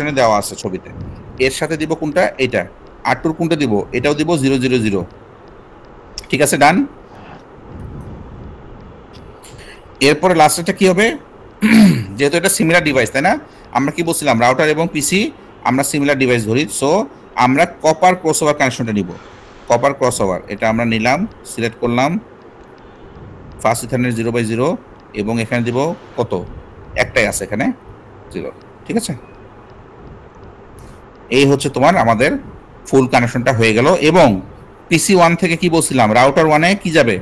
কানেকশনে দেওয়া আছে ছবিতে। এর সাথে দিব কোনটা, এটা। R2 কোনটা দিব, এটাও দিব 000। ঠিক আছে, ডান। এরপরে লাস্টেরটা কি হবে, যেহেতু এটা সিমিলার ডিভাইস তাই না, আমরা কি বলছিলাম রাউটার এবং পিসি আমরা সিমিলার ডিভাইস ধরি, সো আমরা কপার ক্রসওভার কানেকশনটা নিব। কপার ক্রসওভার এটা আমরা নিলাম, সিলেক্ট করলাম ফাস্ট ইথারনেট 0/0 এবং এখানে দিব কত, একটাই আছে এখানে 0। ঠিক আছে, এই হচ্ছে তোমার আমাদের ফুল কানেকশনটা হয়ে গেল। এবং পিসি 1 থেকে কি বলছিলাম, রাউটার 1-এ কি যাবে,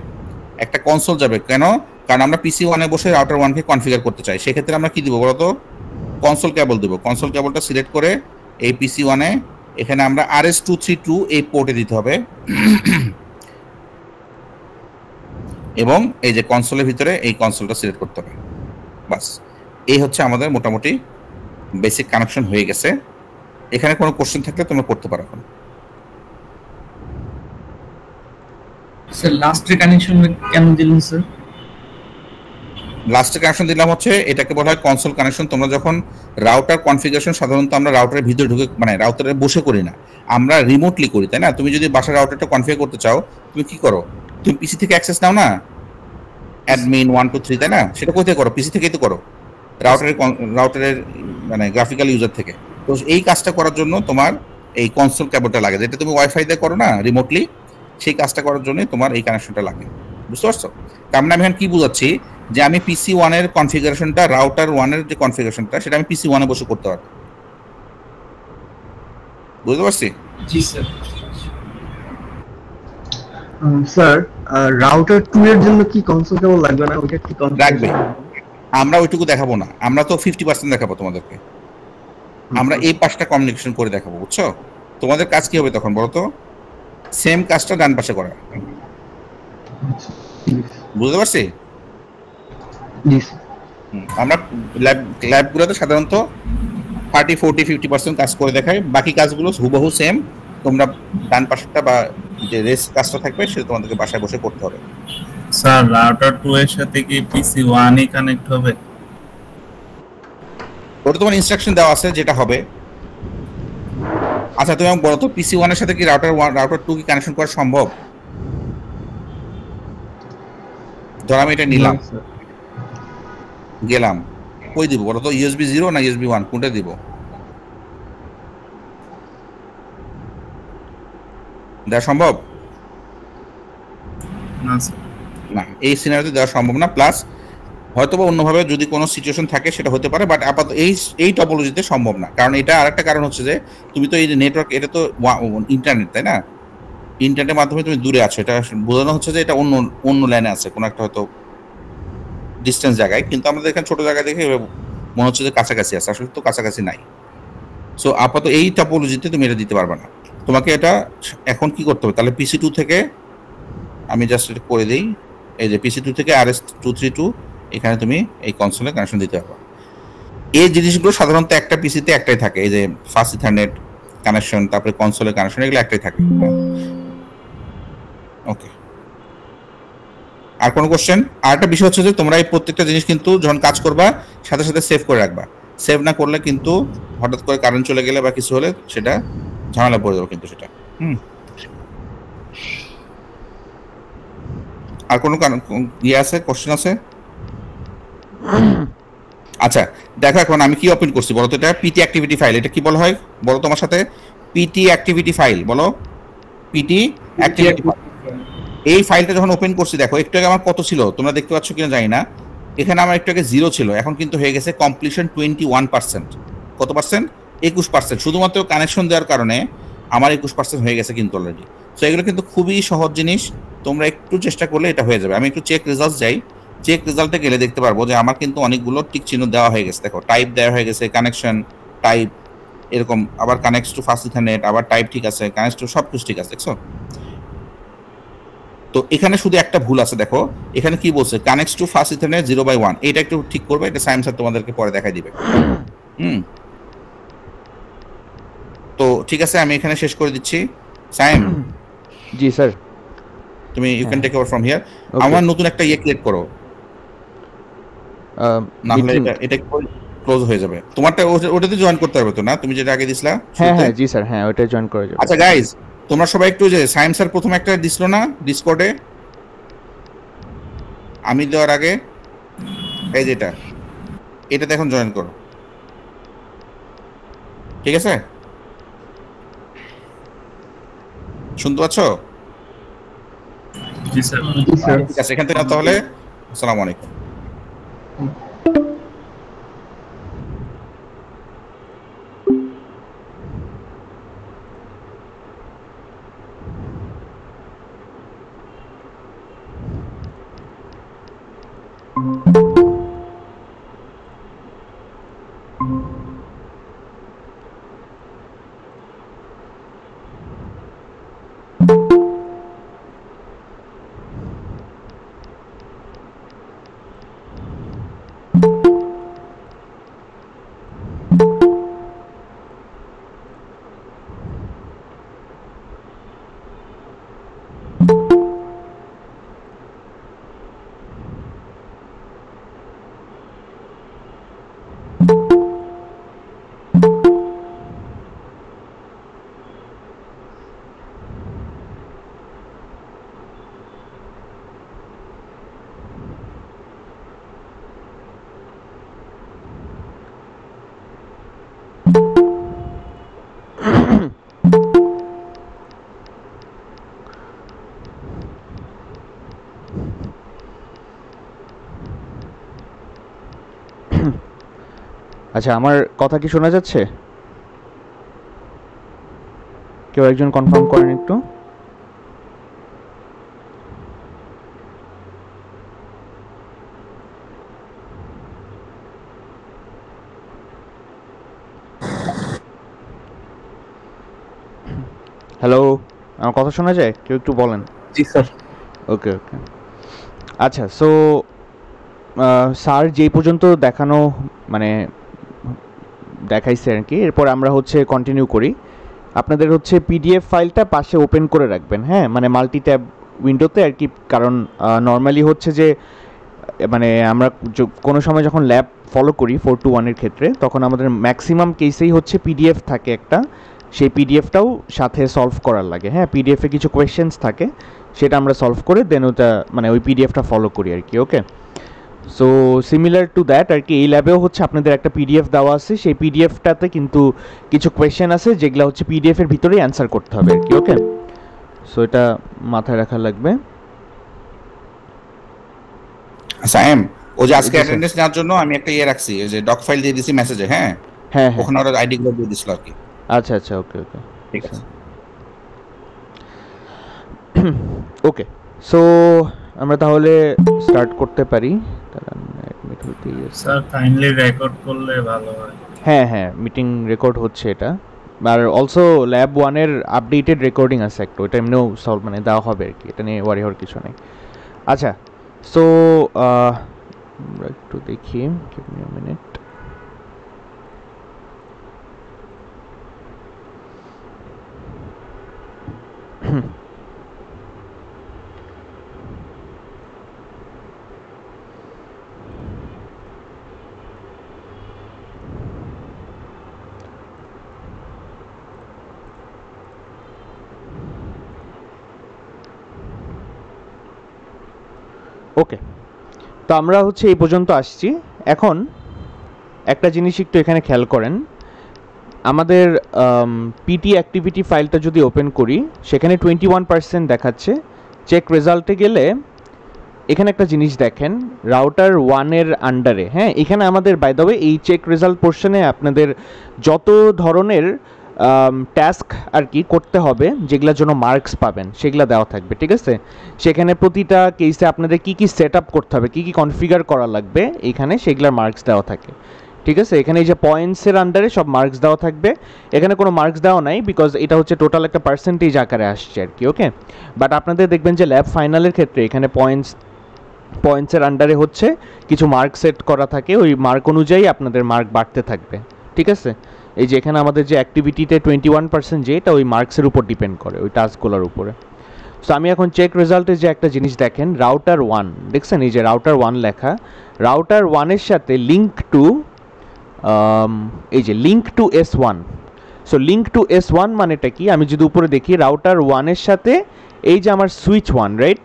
একটা কনসোল যাবে। কেন, কারণ আমরা পিসি 1-এ বসে রাউটার 1-কে কনফিগার করতে চাই। সেক্ষেত্রে আমরা কি দিব বলতো, কনসোল কেবল দেবো। কনসোল কেবলটা সিলেক্ট করে এই পিসি 1-এ এখানে আমরা RS232 এই পোর্টে দিতে হবে এবং এই যে কনসোলের ভিতরে এই কনসোলটা সিলেক্ট করতে হবে। বাস, এই হচ্ছে আমাদের মোটামুটি বেসিক কানেকশন হয়ে গেছে। এখানে কোনো কোশ্চেন থাকলে তোমরা করতে পারো। এখন স্যার লাস্টের কানেকশন কেন দিলেন স্যার? লাস্টের কানেকশন দিলাম হচ্ছে এটাকে বলা হয় কনসোল কানেকশন। তোমরা যখন রাউটার কনফিগারেশন সাধারণত আমরা রাউটারের ভিতরে ঢুকে মানে রাউটারে বসে করি না, আমরা রিমোটলি করি তাই না। তুমি যদি বাসার রাউটারটা কনফিগার করতে চাও তুমি কি করো, তুমি পিসি থেকে অ্যাক্সেস নাও না, অ্যাডমিন 1 2 3 তাই না, সেটা কোথায় করো, পিসি থেকেই তো করো, রাউটারের মানে গ্রাফিক্যাল ইউজার থেকে। তো এই কাজটা করার জন্য তোমার এই কনসোল কেবলটা লাগে, যেটা তুমি ওয়াইফাই দিয়ে করো না রিমোটলি, সেই কাজটা করার জন্য তোমার এই কানেকশনটা লাগে। বুঝতে পারছো? তার মানে আমি এখন কি বুঝাচ্ছি, যে আমি পিসি 1-এর কনফিগারেশনটা রাউটার 1-এর যে কনফিগারেশনটা সেটা আমি পিসি 1-এ বসে করতে পারবো। বুঝতে পারছি? জি স্যার। স্যার রাউটার 2 এর জন্য কি কনসোল কেবল লাগবে না, ওটা কি লাগবে? আমরা ওইটুকু দেখাবো না, আমরা তো 50% দেখাবো তোমাদেরকে। আমরা এই পাশটা কমিউনিকেশন করে দেখাবো, বুঝছো? তোমাদের কাজ কি হবে তখন বলো তো, সেম কাজটা ডান পাশে করা। বুঝতে পারছি? আমরা ল্যাবগুলোতে সাধারণত 30 40 50% কাজ করে দেখাই, বাকি কাজগুলো হুবহু সেম। তোমরা ডান পাশেরটা বা যে রেস কাজটা থাকবে সেটা তোমাদেরকে বাসায় বসে করতে হবে। স্যার রাউটার 2 এর সাথে কি পিসি 1 ই কানেক্ট হবে? ওটা তোমার ইনস্ট্রাকশন দেওয়া আছে যেটা হবে। আচ্ছা তুমি বলো তো পিসি 1 এর সাথে কি রাউটার 2 কি কানেকশন করা সম্ভব? ধর আমি এটা নিলাম, গেলাম, কই দিব বলো তো, ইউএসবি 0 না ইউএসবি 1 কোনটা দিব? দেওয়া সম্ভব না, এই সিনারিওতে দেওয়া সম্ভব না। প্লাস হয়তোবা অন্যভাবে যদি কোনো সিচুয়েশন থাকে সেটা হতে পারে, বাট আপাতত এই টপোলজিতে সম্ভব না। কারণ এটা আরেকটা কারণ হচ্ছে যে তুমি তো এই নেটওয়ার্ক, এটা তো ইন্টারনেট তাই না, ইন্টারনেটের মাধ্যমে তুমি দূরে আছো, এটা বোঝানো হচ্ছে যে এটা অন্য লাইনে আছে, কোনো একটা হয়তো ডিস্টেন্স জায়গায়, কিন্তু আমাদের এখানে ছোট জায়গায় দেখে মনে হচ্ছে যে কাছাকাছি আছে, আসলে তো কাছাকাছি নাই। সো আপাতত এই টপোলজিতে তুমি এটা দিতে পারবে না। তোমাকে এটা এখন কি করতে হবে তাহলে, পিসি 2 থেকে আমি জাস্ট এটা করে দিই, এই যে পিসি 2 থেকে RS232 এখানে তুমি এই কনসোলে কানেকশন দিতে পারবে। এই জিনিসগুলো সাধারণত একটা পিসিতে একটাই থাকে, এই যে ফাস্ট ইথারনেট কানেকশন, তারপরে কনসোলের কানেকশন, এগুলো একটাই থাকে। ওকে, আর কোনো কোশ্চেন? আর একটা বিষয় হচ্ছে যে তোমরা এই প্রত্যেকটা জিনিস কিন্তু যখন কাজ করবা সাথে সাথে সেভ করে রাখবা। সেভ না করলে কিন্তু হঠাৎ করে কারেন্ট চলে গেলে বা কিছু হলে সেটা ঝামেলা পড়ে যাবে কিন্তু সেটা। আর কোনো ইয়ে আছে, কোশ্চেন আছে? আচ্ছা দেখো, এখন আমি কি ওপেন করছি বলো তো, এটা পিটি অ্যাক্টিভিটি ফাইল। এটা কি বলা হয় বলো তোমার সাথে, পিটি অ্যাক্টিভিটি ফাইল বলো, পিটি অ্যাক্টিভিটি ফাইল। এই ফাইলটা যখন ওপেন করছি দেখো, একটু আগে আমার কত ছিল তোমরা দেখতে পাচ্ছ কিনা জানি না, এখানে আমার একটু আগে 0 ছিল, এখন কিন্তু হয়ে গেছে কমপ্লিশন 21%। কত পার্সেন্ট? 21%। শুধুমাত্র কানেকশন দেওয়ার কারণে আমার 21% হয়ে গেছে কিন্তু অলরেডি। সো এগুলো কিন্তু খুবই সহজ জিনিস, তোমরা একটু চেষ্টা করলে এটা হয়ে যাবে। আমি একটু চেক রেজাল্ট যাই, চেক রেজাল্টে গেলে দেখতে পারবো যে আমার কিন্তু অনেকগুলো টিক চিহ্ন দেওয়া হয়ে গেছে। দেখো টাইপ দেওয়া হয়ে গেছে, কানেকশন টাইপ এরকম, আবার কানেক্টস টু ফাস্ট ইথারনেট, আবার টাইপ ঠিক আছে, কানেক্টস টু সব কিছু ঠিক আছে, দেখছো? তো এখানে শুধু একটা ভুল আছে, দেখো এখানে কি বলছে, কানেক্টস টু ফাস্ট ইথারনেট 0/1, এটা একটু ঠিক করবে, এটা সায়েন্স স্যার তোমাদেরকে পরে দেখাই দিবে। তো ঠিক আছে, আমি এখানে শেষ করে দিচ্ছি। সায়েম। জি স্যার। তুমি you can take over from here. আমার নতুন একটা ইয়ে ক্রিয়েট করো, না হলে এটা ক্লোজ হয়ে যাবে। তোমারটা ওটাতে জয়েন করতে হবে তো না, তুমি যেটা আগে দিছিলা? হ্যাঁ হ্যাঁ জি স্যার, হ্যাঁ ওটা জয়েন করে যাবে। আচ্ছা গাইজ, তোমরা সবাই একটু যে সায়েন্স স্যার প্রথম একটা দিছিল না ডিসকর্ডে, আমি দেওয়ার আগে, এই যেটা, এটাতে এখন জয়েন করো, ঠিক আছে? শুনতে পাচ্ছ? জি স্যার। জি স্যার। ঠিক আছে, এখান থেকে তাহলে আসসালামু আলাইকুম। আচ্ছা, আমার কথা কি শোনা যাচ্ছে? কেউ একজন কনফার্ম করেন একটু। হ্যালো, আমার কথা শোনা যায়? কেউ একটু বলেন। জি স্যার। ওকে ওকে। আচ্ছা, সো স্যার যেই পর্যন্ত দেখানো মানে দেখাইছে আর কি, এরপর আমরা হচ্ছে কন্টিনিউ করি। আপনাদের হচ্ছে পিডিএফ ফাইলটা পাশে ওপেন করে রাখবেন, হ্যাঁ, মানে মাল্টি ট্যাব উইন্ডোতে আর কি। কারণ নর্মালি হচ্ছে যে মানে আমরা কোনো সময় যখন ল্যাব ফলো করি 4-1 ক্ষেত্রে, তখন আমাদের ম্যাক্সিমাম কেসেই হচ্ছে পিডিএফ থাকে একটা, সেই পিডিএফটাও সাথে সলভ করার লাগে। হ্যাঁ, পিডিএফে কিছু কোয়েশ্চেন্স থাকে, সেটা আমরা সলভ করে দেন ওটা মানে ওই পিডিএফটা ফলো করি আর কি। Okay, so similar to that আর কি এই ল্যাবেও হচ্ছে আপনাদের একটা পিডিএফ দেওয়া আছে, সেই পিডিএফটাতে কিন্তু কিছু কোয়েশ্চেন আছে যেগুলো হচ্ছে পিডিএফের ভিতরেই অ্যান্সার করতে হবে আর কি। ওকে, সো এটা মাথায় রাখা লাগবে। সায়েম, ও যে আজকে অ্যাটেন্ডেন্স নেওয়ার জন্য আমি একটা ইয়ে রাখছি, যে ডক ফাইল দিয়ে দিছি মেসেজে, হ্যাঁ হ্যাঁ, ওখানে ওরা আইডি গুলো দিয়ে দিছিল আর কি। আচ্ছা আচ্ছা, ওকে ওকে, ঠিক আছে। ওকে, সো আমরা তাহলে স্টার্ট করতে পারি। অ্যাডমিট হতে স্যার কাইন্ডলি রেকর্ড করলে ভালো হয়। হ্যাঁ হ্যাঁ, মিটিং রেকর্ড হচ্ছে এটা, আর অলসো ল্যাব 1-এর আপডেটেড রেকর্ডিং আছে একটা, ওটা এমনিও সলভ মানে দেওয়া হবে আর কি, এটা নিয়ে ওয়ারি হওয়ার কিছু নেই। আচ্ছা, সো আমরা একটু দেখি, গিভ মি আ মিনিট। ওকে, তো আমরা হচ্ছে এই পর্যন্ত আসছি। এখন একটা জিনিস একটু এখানে খেয়াল করেন, আমাদের পিটি অ্যাক্টিভিটি ফাইলটা যদি ওপেন করি, সেখানে 21% দেখাচ্ছে। চেক রেজাল্টে গেলে এখানে একটা জিনিস দেখেন, রাউটার 1-এর আন্ডারে, হ্যাঁ, এখানে আমাদের বাই দ্য ওয়ে এই চেক রেজাল্ট পোর্শনে আপনাদের যত ধরনের টাস্ক আর কি করতে হবে, যেগুলোর জন্য মার্কস পাবেন, সেগুলো দেওয়া থাকবে, ঠিক আছে? সেখানে প্রতিটা কেসে আপনাদের কী কী সেট আপ করতে হবে, কী কী কনফিগার করা লাগবে, এখানে সেগুলোর মার্কস দেওয়া থাকে, ঠিক আছে? এখানে এই যে পয়েন্টসের আন্ডারে সব মার্কস দেওয়া থাকবে, এখানে কোনো মার্কস দেওয়া নাই বিকজ এটা হচ্ছে টোটাল একটা পার্সেন্টেজ আকারে আসছে আর কি। ওকে, বাট আপনাদের দেখবেন যে ল্যাব ফাইনালের ক্ষেত্রে এখানে পয়েন্টসের আন্ডারে হচ্ছে কিছু মার্ক সেট করা থাকে, ওই মার্ক অনুযায়ী আপনাদের মার্ক বাড়তে থাকবে, ঠিক আছে? এই যে এখানে আমাদের যে অ্যাক্টিভিটিতে 21% যে এটা ওই মার্কসের উপর ডিপেন্ড করে, ওই টাস্কগুলোর উপরে। সো আমি এখন চেক রেজাল্টে যে একটা জিনিস দেখেন, রাউটার 1 দেখছেন, এই যে রাউটার 1 লেখা, রাউটার 1-এর সাথে লিঙ্ক টু এই যে link to S1। So link to S1 মানেটা কি, আমি যদি উপরে দেখি রাউটার 1-এর সাথে এই যে আমার সুইচ 1, রাইট,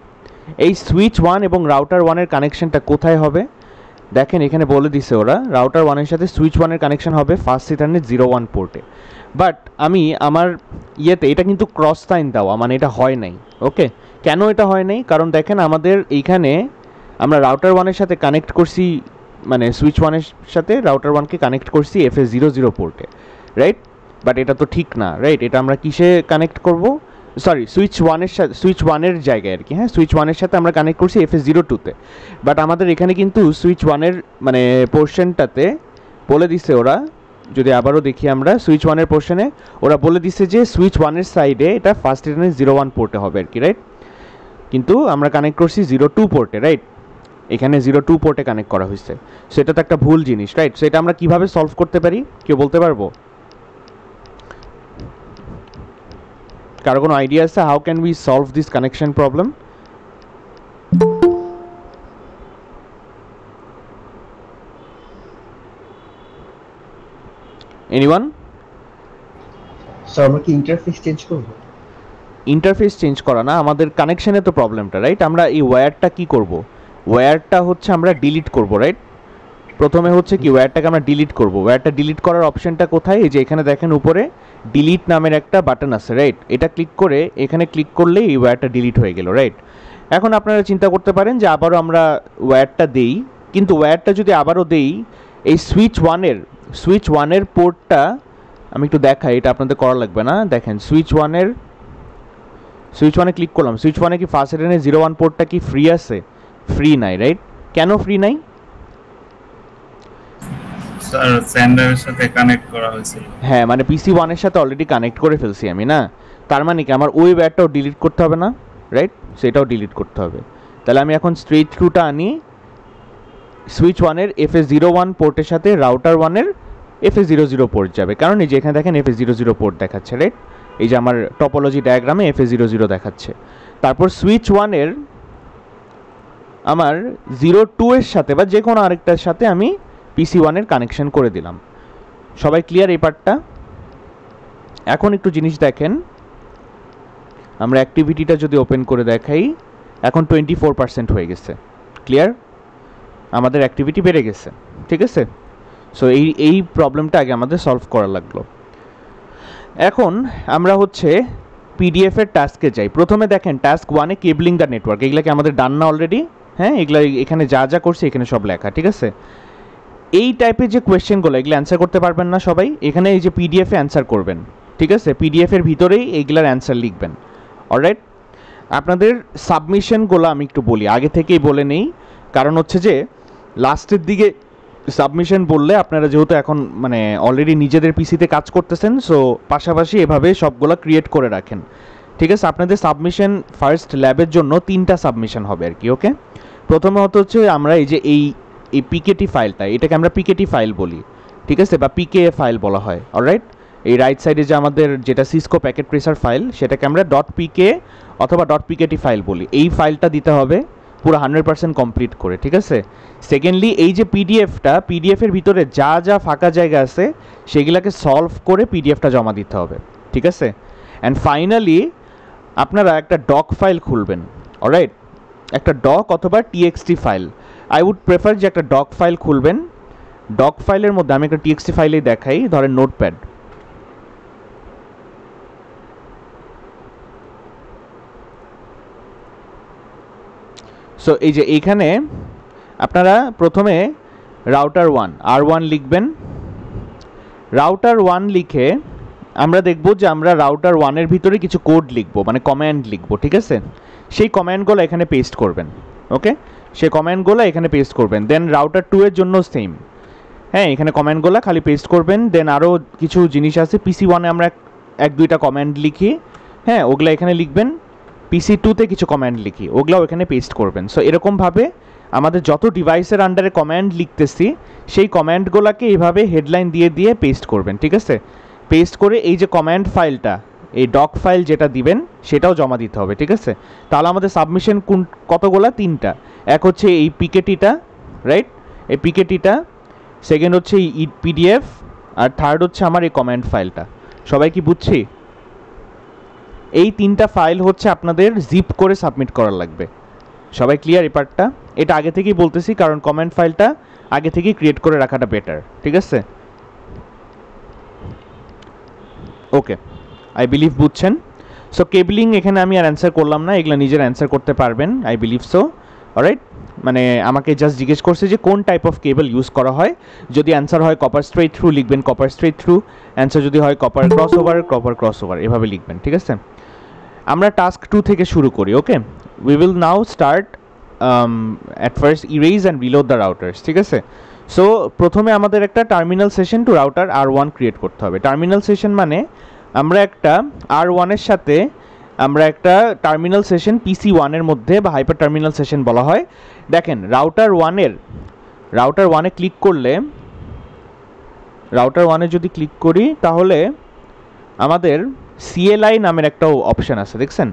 এই সুইচ 1 এবং রাউটার 1-এর কানেকশনটা কোথায় হবে দেখেন এখানে বলে দিছে ওরা, রাউটার 1-এর সাথে সুইচ 1-এর কানেকশন হবে ফার্স্ট ইথারনেট 01 পোর্টে। বাট আমি আমার ইয়েতে এটা কিন্তু ক্রস সাইন দেওয়া, মানে এটা হয় নাই। ওকে, কেন এটা হয় নাই? কারণ দেখেন আমাদের এইখানে আমরা রাউটার 1-এর সাথে কানেক্ট করছি, মানে সুইচ 1-এর সাথে রাউটার 1-কে কানেক্ট করছি FS00 পোর্টে, রাইট? বাট এটা তো ঠিক না, রাইট? এটা আমরা কিসে কানেক্ট করব? সরি, সুইচ 1-এর সাথে, সুইচ 1-এর জায়গায় আর কি, হ্যাঁ, সুইচ 1-এর সাথে আমরা কানেক্ট করছি FS02-তে। বাট আমাদের এখানে কিন্তু সুইচ 1-এর মানে পোর্শনটাতে বলে দিছে ওরা, যদি আবারও দেখি আমরা সুইচ 1-এর পোর্শনে ওরা বলে দিছে যে সুইচ 1-এর সাইডে এটা ফার্স্ট ইথারনেট 01 পোর্টে হবে আর কি, রাইট? কিন্তু আমরা কানেক্ট করছি 02 পোর্টে, রাইট? এখানে 02 পোর্টে কানেক্ট করা হয়েছে। সো এটা তো একটা ভুল জিনিস, রাইট? সো এটা আমরা কীভাবে সলভ করতে পারি, কেউ বলতে পারবো? কারো কোনো আইডিয়া আছে how can we solve this connection problem? Anyone? Sir আমরা কি ইন্টারফেস চেঞ্জ করব? ইন্টারফেস চেঞ্জ করা না, আমাদের কানেকশনে তো প্রবলেমটা, রাইট? আমরা এই ওয়্যারটা কি করব? ওয়্যারটা হচ্ছে আমরা ডিলিট করব, রাইট? প্রথমে হচ্ছে কি ওয়্যারটাকে আমরা ডিলিট করব। ওয়্যারটা ডিলিট করার অপশনটা কোথায়? এই যে এখানে দেখেন উপরে ডিলিট নামের একটা বাটন আছে, রাইট? এটা ক্লিক করে এখানে ক্লিক করলে এই ওয়্যারটা ডিলিট হয়ে গেল, রাইট? এখন আপনারা চিন্তা করতে পারেন যে আবারও আমরা ওয়্যারটা দেই, কিন্তু ওয়্যারটা যদি আবারও দেই এই সুইচ 1-এর পোর্টটা আমি একটু দেখাই, এটা আপনাদের করা লাগবে না। দেখেন সুইচ 1-এ ক্লিক করলাম, সুইচ 1-এ কি ফার্স্ট ইথারনেট 01 পোর্টটা কি ফ্রি আছে? ফ্রি নাই, রাইট? কেন ফ্রি নাই? স্যার সেন্ডারের সাথে কানেক্ট করা হয়েছিল। হ্যাঁ, মানে PC 1-এর সাথে অলরেডি কানেক্ট করে ফেলছি আমি, না? তার মানে কি আমার ওই ওয়্যারটাও ডিলিট করতে হবে না, রাইট? সেটাও ডিলিট করতে হবে। তাহলে আমি এখন স্ট্রেট থ্রুটা আনি সুইচ 1-এর FS01 পোর্টের সাথে রাউটার 1-এর FS00 পোর্ট যাবে, কারণ এই যে এখানে দেখেন FS00 পোর্ট দেখাচ্ছে, রাইট? এই যে আমার টপোলজি ডায়াগ্রামে FS00 দেখাচ্ছে। তারপর সুইচ 1-এর আমার 02-এর সাথে বা যে কোনো আরেকটার সাথে আমি PC 1-এর কানেকশন করে দিলাম। সবাই ক্লিয়ার এই পার্টটা? এখন একটু জিনিস দেখেন, আমরা অ্যাক্টিভিটিটা যদি ওপেন করে দেখাই, এখন 24% হয়ে গেছে। ক্লিয়ার? আমাদের অ্যাক্টিভিটি বেড়ে গেছে, ঠিক আছে? সো এই প্রবলেমটা আগে আমাদের সলভ করা লাগলো। এখন আমরা হচ্ছে PDF এর টাস্কে যাই। প্রথমে দেখেন টাস্ক 1-এ কেবলিং দ্য নেটওয়ার্ক, এগুলাকে আমাদের ডান না অলরেডি? হ্যাঁ, এগুলা এখানে যা যা করছে এখানে সব লেখা, ঠিক আছে? এই টাইপের যে কোয়েশ্চেনগুলো এগুলো অ্যান্সার করতে পারবেন না সবাই? এখানে এই যে PDF-এ অ্যান্সার করবেন, ঠিক আছে? PDF-এর ভিতরেই এইগুলার অ্যান্সার লিখবেন, অলরাইট? আপনাদের সাবমিশনগুলো আমি একটু বলি, আগে থেকেই বলে নেই, কারণ হচ্ছে যে লাস্টের দিকে সাবমিশন বললে আপনারা যেহেতু এখন মানে অলরেডি নিজেদের পিসিতে কাজ করতেছেন, সো পাশাপাশি এভাবে সবগুলো ক্রিয়েট করে রাখেন, ঠিক আছে? আপনাদের সাবমিশন ফার্স্ট ল্যাবের জন্য 3টা সাবমিশন হবে আর কি, ওকে? প্রথমে হচ্ছে আমরা এই যে এই পিকেটি ফাইলটা, এটাকে আমরা পিকেটি ফাইল বলি, ঠিক আছে? বা PKA ফাইল বলা হয়, অলরাইট? এই রাইট সাইডে যে আমাদের যেটা সিসকো প্যাকেট ট্রেসার ফাইল, সেটাকে আমরা .pka অথবা .pkt ফাইল বলি। এই ফাইলটা দিতে হবে পুরো 100% কমপ্লিট করে, ঠিক আছে? সেকেন্ডলি এই যে PDF-এর ভিতরে যা যা ফাঁকা জায়গা আছে সেগুলোকে সলভ করে PDF-টা জমা দিতে হবে, ঠিক আছে? অ্যান্ড ফাইনালি আপনারা একটা ডক ফাইল খুলবেন, অলরাইট? একটা ডক অথবা TXT file, I would prefer যে একটা ডক ফাইল খুলবেন। ডক ফাইলের মধ্যে আমি একটা TXT ফাইলেই দেখাই, ধরেন নোটপ্যাড। সো এই যে এইখানে আপনারা প্রথমে রাউটার 1 R1 লিখবেন। রাউটার 1 লিখে আমরা দেখব যে আমরা রাউটার 1-এর ভিতরে কিছু কোড লিখব, মানে কমান্ড লিখব, ঠিক আছে? সেই কমান্ডগুলো এখানে পেস্ট করবেন, ওকে? সেই কমান্ডগুলো এখানে পেস্ট করবেন। দেন রাউটার 2-এর জন্য সেম, হ্যাঁ, এখানে কমান্ডগুলো খালি পেস্ট করবেন। দেন আরও কিছু জিনিস আছে, PC 1-এ আমরা 1-2টা কমান্ড লিখি, হ্যাঁ, ওগুলো এখানে লিখবেন। PC 2-তে কিছু কমান্ড লিখি, ওগুলাও এখানে পেস্ট করবেন। সো এরকমভাবে আমাদের যত ডিভাইসের আন্ডারে কমান্ড লিখতেছি সেই কমান্ডগুলোকে এইভাবে হেডলাইন দিয়ে দিয়ে পেস্ট করবেন, ঠিক আছে? পেস্ট করে এই যে কমান্ড ফাইলটা, এই ডক ফাইল যেটা দিবেন সেটাও জমা দিতে হবে, ঠিক আছে? তাহলে আমাদের সাবমিশন কতগুলো? 3টা। এক হচ্ছে এই পিকেটিটা, রাইট? এই পিকেটিটা। সেকেন্ড হচ্ছে পিডিএফ, আর থার্ড হচ্ছে আমার এই কমান্ড ফাইলটা। সবাই কি বুঝছি? এই 3টা ফাইল হচ্ছে আপনাদের জিপ করে সাবমিট করার লাগবে। সবাই ক্লিয়ার এই পার্টটা? এটা আগে থেকেই বলতেছি কারণ কমান্ড ফাইলটা আগে থেকেই ক্রিয়েট করে রাখাটা বেটার, ঠিক আছে? ওকে, আই বিলিভ বুঝছেন। সো কেবলিং এখানে আমি আর অ্যান্সার করলাম না, এগুলো নিজের অ্যান্সার করতে পারবেন, আই বিলিভ সো। অলরাইট, মানে আমাকে জাস্ট জিজ্ঞেস করছে যে কোন টাইপ অফ কেবল ইউজ করা হয়। যদি অ্যান্সার হয় কপার স্ট্রেট থ্রু লিখবেন কপার স্ট্রেট থ্রু, অ্যান্সার যদি হয় কপার ক্রস ওভার এভাবে লিখবেন, ঠিক আছে? আমরা টাস্ক 2 থেকে শুরু করি। Okay, we will now start at first erase and reload the routers, ঠিক আছে? সো প্রথমে আমাদের একটা terminal session to router R1 create করতে হবে। টার্মিনাল সেশন মানে আমরা একটা R1 এর সাথে আমরা একটা টার্মিনাল সেশন PC1 এর মধ্যে বা হাইপার টার্মিনাল সেশন বলা হয়। দেখেন রাউটার 1-এ ক্লিক করলে, রাউটার 1-এ যদি ক্লিক করি তাহলে আমাদের CLI নামের একটা অপশন আছে, দেখছেন?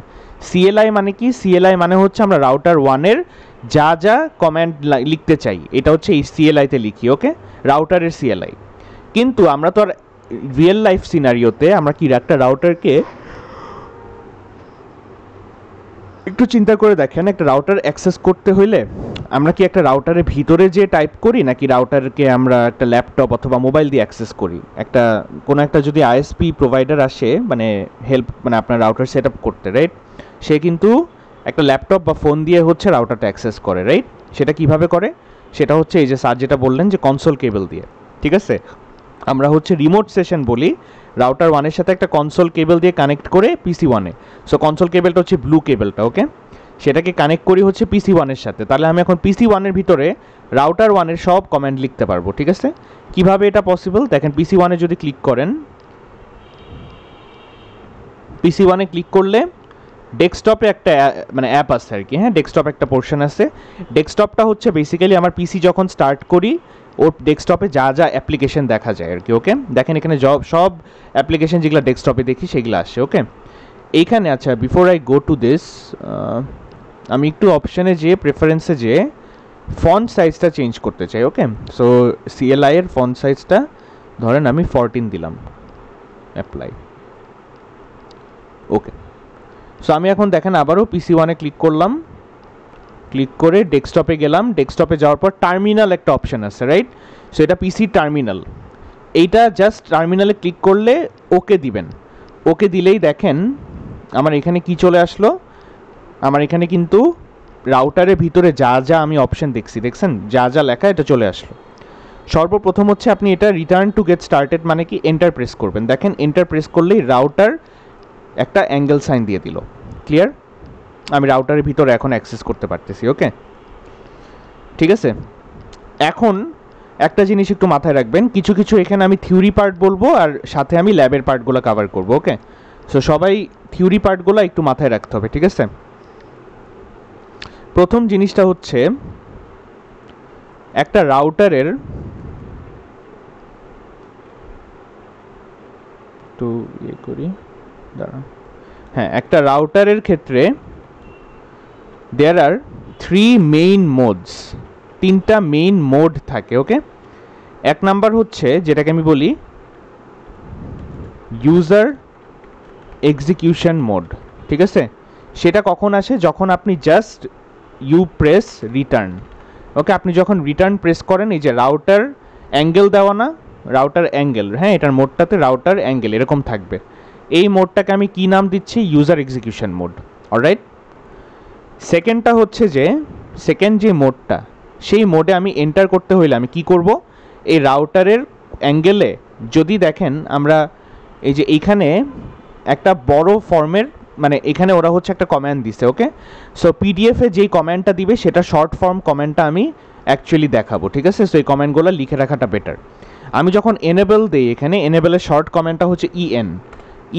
CLI মানে কি? CLI মানে হচ্ছে আমরা রাউটার 1-এর যা যা কমান্ড লিখতে চাই এটা হচ্ছে এই CLI-তে লিখি। ওকে, রাউটারের CLI। কিন্তু আমরা তো আর রিয়েল লাইফ সিনারিওতে আমরা কি একটা রাউটারকে, একটু চিন্তা করে দেখেন, একটা রাউটার অ্যাক্সেস করতে হইলে আমরা কি একটা রাউটারের ভিতরে যে টাইপ করি নাকি রাউটারকে আমরা একটা ল্যাপটপ অথবা মোবাইল দিয়ে অ্যাক্সেস করি? একটা কোনো একটা যদি ISP প্রোভাইডার আসে মানে হেল্প মানে আপনার রাউটার সেট আপ করতে, রাইট? সে কিন্তু একটা ল্যাপটপ বা ফোন দিয়ে হচ্ছে রাউটারটা অ্যাক্সেস করে, রাইট? সেটা কিভাবে করে? সেটা হচ্ছে এই যে স্যার যেটা বললেন যে কনসোল কেবল দিয়ে, ঠিক আছে? আমরা হচ্ছে রিমোট সেশন বলি, রাউটার 1-এর সাথে একটা কনসোল কেবল দিয়ে কানেক্ট করে PC1-এ। সো কনসোল কেবলটা হচ্ছে ব্লু কেবলটা, ওকে? সেটাকে কানেক্ট করি হচ্ছে PC1-এর সাথে। তাহলে আমি এখন PC1-এর ভিতরে রাউটার 1-এর সব কমান্ড লিখতে পারবো, ঠিক আছে? কিভাবে এটা পসিবল? দেখেন PC1-এ যদি ক্লিক করেন, PC1-এ ক্লিক করলে ডেস্কটপে একটা মানে অ্যাপ আছে আর কি, হ্যাঁ, ডেস্কটপ একটা পোর্শন আছে। ডেস্কটপটা হচ্ছে বেসিক্যালি আমার PC যখন স্টার্ট করি ওর ডেস্কটপে যা যা অ্যাপ্লিকেশন দেখা যায় আর কি। ওকে, দেখেন এখানে সব অ্যাপ্লিকেশন যেগুলো ডেস্কটপে দেখি সেগুলো আসে। ওকে, এইখানে আচ্ছা before I go to this আমি একটু অপশানে যেয়ে প্রেফারেন্সে যেয়ে ফন্ট সাইজটা চেঞ্জ করতে চাই। ওকে, সো CLI এর ফন্ট সাইজটা ধরেন আমি 14 দিলাম, অ্যাপ্লাই। ওকে, সো আমি এখন দেখেন আবারও PC1-এ ক্লিক করলাম, ক্লিক করে ডেস্কটপে গেলাম। ডেস্কটপে যাওয়ার পর টার্মিনাল একটা অপশান আছে, রাইট? সো এটা PC টার্মিনাল। এইটা জাস্ট টার্মিনালে ক্লিক করলে ওকে দিবেন। ওকে দিলেই দেখেন আমার এখানে কি চলে আসলো, আমার এখানে কিন্তু রাউটারের ভিতরে যা যা আমি অপশান দেখছি, দেখছেন যা যা লেখা এটা চলে আসলো। সর্বপ্রথম হচ্ছে আপনি এটা রিটার্ন টু গেট স্টার্টেড মানে কি এন্টার প্রেস করবেন। দেখেন এন্টার প্রেস করলেই রাউটার একটা অ্যাঙ্গেল সাইন দিয়ে দিল। ক্লিয়ার? আমি রাউটারের ভিতরে এখন অ্যাক্সেস করতে পারতেছি। ওকে, ঠিক আছে। এখন একটা জিনিস একটু মাথায় রাখবেন, কিছু কিছু এখানে আমি থিওরি পার্ট বলবো আর সাথে আমি ল্যাবের পার্টগুলো কভার করব। ওকে, সো সবাই থিওরি পার্টগুলো একটু মাথায় রাখতে হবে, ঠিক আছে? প্রথম জিনিসটা হচ্ছে একটা রাউটারের একটু ইয়ে করি, দাঁড়ান। হ্যাঁ, একটা রাউটারের ক্ষেত্রে দেয়ার আর 3 মেইন মোডস, 3টা মেইন মোড থাকে। ওকে, এক নাম্বার হচ্ছে যেটাকে আমি বলি ইউজার এক্সিকিউশন মোড, ঠিক আছে? সেটা কখন আসে? যখন আপনি জাস্ট ইউ প্রেস রিটার্ন। ওকে, আপনি যখন রিটার্ন প্রেস করেন, এই যে রাউটার অ্যাঙ্গেল দেওয়া না, রাউটার অ্যাঙ্গেল, হ্যাঁ, এটার মোডটাতে রাউটার অ্যাঙ্গেল এরকম থাকবে। এই মোডটাকে আমি কি নাম দিচ্ছি? User execution mode. অলরাইট, সেকেন্ডটা হচ্ছে যে সেকেন্ড যে মোডটা, সেই মোডে আমি এন্টার করতে হইলে আমি কি করব? এই রাউটারের অ্যাঙ্গেলে যদি দেখেন আমরা এই যে এইখানে একটা বড় ফর্মের মানে এখানে ওরা হচ্ছে একটা কমান্ড দিছে। ওকে, সো পিডিএফে যেই কমান্ডটা দিবে সেটা শর্ট ফর্ম কমান্ডটা আমি অ্যাকচুয়ালি দেখাবো, ঠিক আছে? সো এই কমান্ডগুলো লিখে রাখাটা বেটার। আমি যখন এনেবল দিই, এখানে এনেবলের শর্ট কমান্ডটা হচ্ছে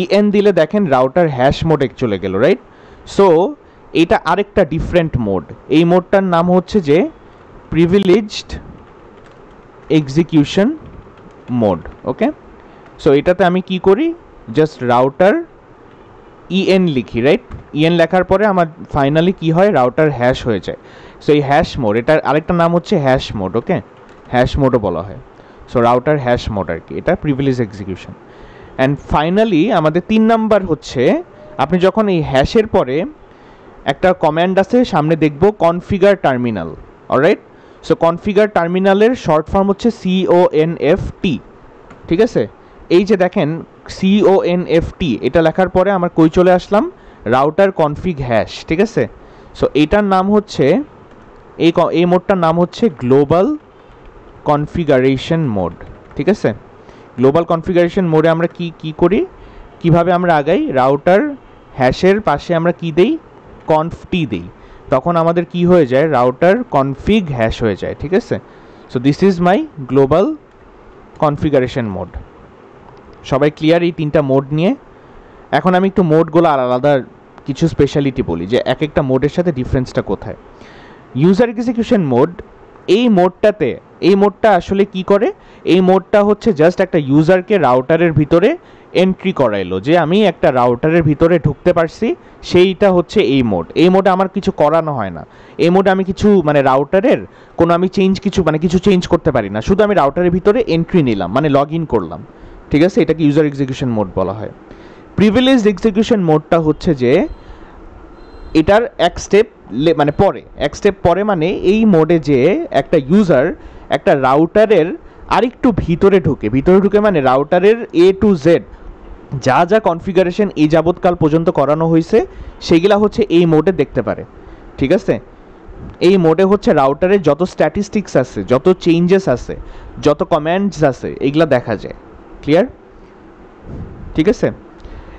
EN দিলে দেখেন রাউটার হ্যাশ মোডে চলে গেল, রাইট? সো এটা আরেকটা ডিফারেন্ট মোড। এই মোডটার নাম হচ্ছে যে প্রিভিলেজড এক্সিকিউশন মোড। ওকে, সো এটাতে আমি কি করি? জাস্ট রাউটার EN লিখি, রাইট? EN লেখার পরে আমার ফাইনালি কি হয়? রাউটার হ্যাশ হয়ে যায়। সো এই হ্যাশ মোড, এটার আরেকটা নাম হচ্ছে হ্যাশ মোড। ওকে, হ্যাশ মোডও বলা হয়। সো রাউটার হ্যাশ মোড আর কি, এটা প্রিভিলেজ এক্সিকিউশন। অ্যান্ড ফাইনালি আমাদের 3 নাম্বার হচ্ছে আপনি যখন এই হ্যাশের পরে একটা কমান্ড আছে সামনে দেখব configure terminal, alright. So configure টার্মিনালের শর্ট ফর্ম হচ্ছে CONFT, ঠিক আছে। এই যে দেখেন CONFT এটা লেখার পরে আমার কই চলে আসলাম, রাউটার কনফিগ হ্যাশ, ঠিক আছে। সো এইটার নাম হচ্ছে এই মোডটার নাম হচ্ছে গ্লোবাল কনফিগারেশন মোড, ঠিক আছে। গ্লোবাল কনফিগারেশন মোডে আমরা কি করি, কিভাবে আমরা আগাই, রাউটার হ্যাশের পাশে আমরা কি দেই, কনফটি দেই, তখন আমাদের কি হয়ে যায়, রাউটার কনফিগ হ্যাশ হয়ে যায়, ঠিক আছে। So this is my global configuration mode. সবাই ক্লিয়ার এই 3টা মোড নিয়ে? এখন আমি একটু মোডগুলো আলাদা কিছু স্পেশালিটি বলি যে এক একটা মোডের সাথে ডিফারেন্সটা কোথায়। ইউজার এক্সিকিউশন মোড, এই মোডটা আসলে কি করে, এই মোডটা হচ্ছে জাস্ট একটা ইউজারকে রাউটারের ভিতরে এন্ট্রি করাইলো, যে আমি একটা রাউটারের ভিতরে ঢুকতে পারছি, সেইটা হচ্ছে এই মোড। এই মোডে আমার কিছু করানো হয় না, এই মোডে আমি কিছু মানে রাউটারের কোনো আমি কিছু চেঞ্জ করতে পারি না, শুধু আমি রাউটারের ভিতরে এন্ট্রি নিলাম, মানে লগ ইন করলাম, ঠিক আছে। এটাকে ইউজার এক্সিকিউশন মোড বলা হয়। প্রিভিলেজ এক্সিকিউশন মোডটা হচ্ছে যে এটার এক স্টেপ পরে মানে এই মোডে যে একটা ইউজার একটা রাউটারের আরেকটু ভিতরে ঢুকে মানে রাউটারের A to Z যা যা কনফিগারেশন এই যাবৎকাল পর্যন্ত করানো হয়েছে সেগুলা হচ্ছে এই মোডে দেখতে পারে, ঠিক আছে। এই মোডে হচ্ছে রাউটারের যত স্ট্যাটিস্টিক্স আছে, যত চেঞ্জেস আছে, যত কমান্ডস আছে, এগুলা দেখা যায়। ক্লিয়ার? ঠিক আছে।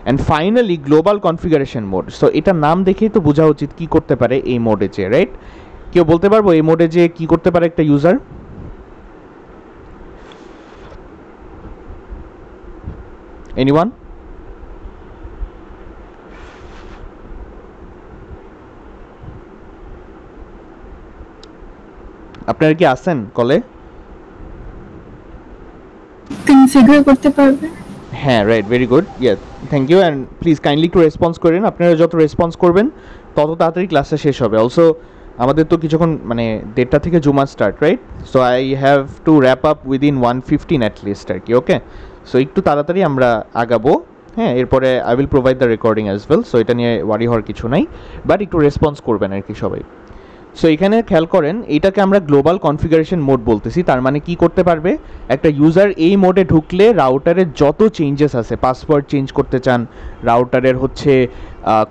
And finally global configuration mode. So এটার নাম দেখেই তো বোঝা উচিত কি করতে পারে এই মোডে যে, রাইট? কেউ বলতে পারবো এই মোডে যে কি করতে পারে একটা ইউজার? এনিওয়ান? আপনারা কি আছেন কলে? কনফিগার করতে পারবে? হ্যাঁ, right, very good, yes, thank you. And please kindly একটু রেসপন্স করেন। আপনারা যত রেসপন্স করবেন তত তাড়াতাড়ি ক্লাসটা শেষ হবে। অলসো আমাদের তো কিছুক্ষণ মানে 1:30 থেকে জুমা start, right? So I have to wrap up within 1:15 at least আর কি, ওকে? সো একটু তাড়াতাড়ি আমরা আগাবো, হ্যাঁ। এরপরে I will provide the recording as well, so এটা নিয়ে ওয়ারি হওয়ার কিছু নাই, বাট একটু রেসপন্স করবেন আর কি সবাই। সো এখানে খেয়াল করেন, এটাকে আমরা গ্লোবাল কনফিগারেশন মোড বলতেছি। তার মানে কি করতে পারবে একটা ইউজার এই মোডে ঢুকলে রাউটারের যত চেঞ্জেস আছে, পাসওয়ার্ড চেঞ্জ করতে চান, রাউটারের হচ্ছে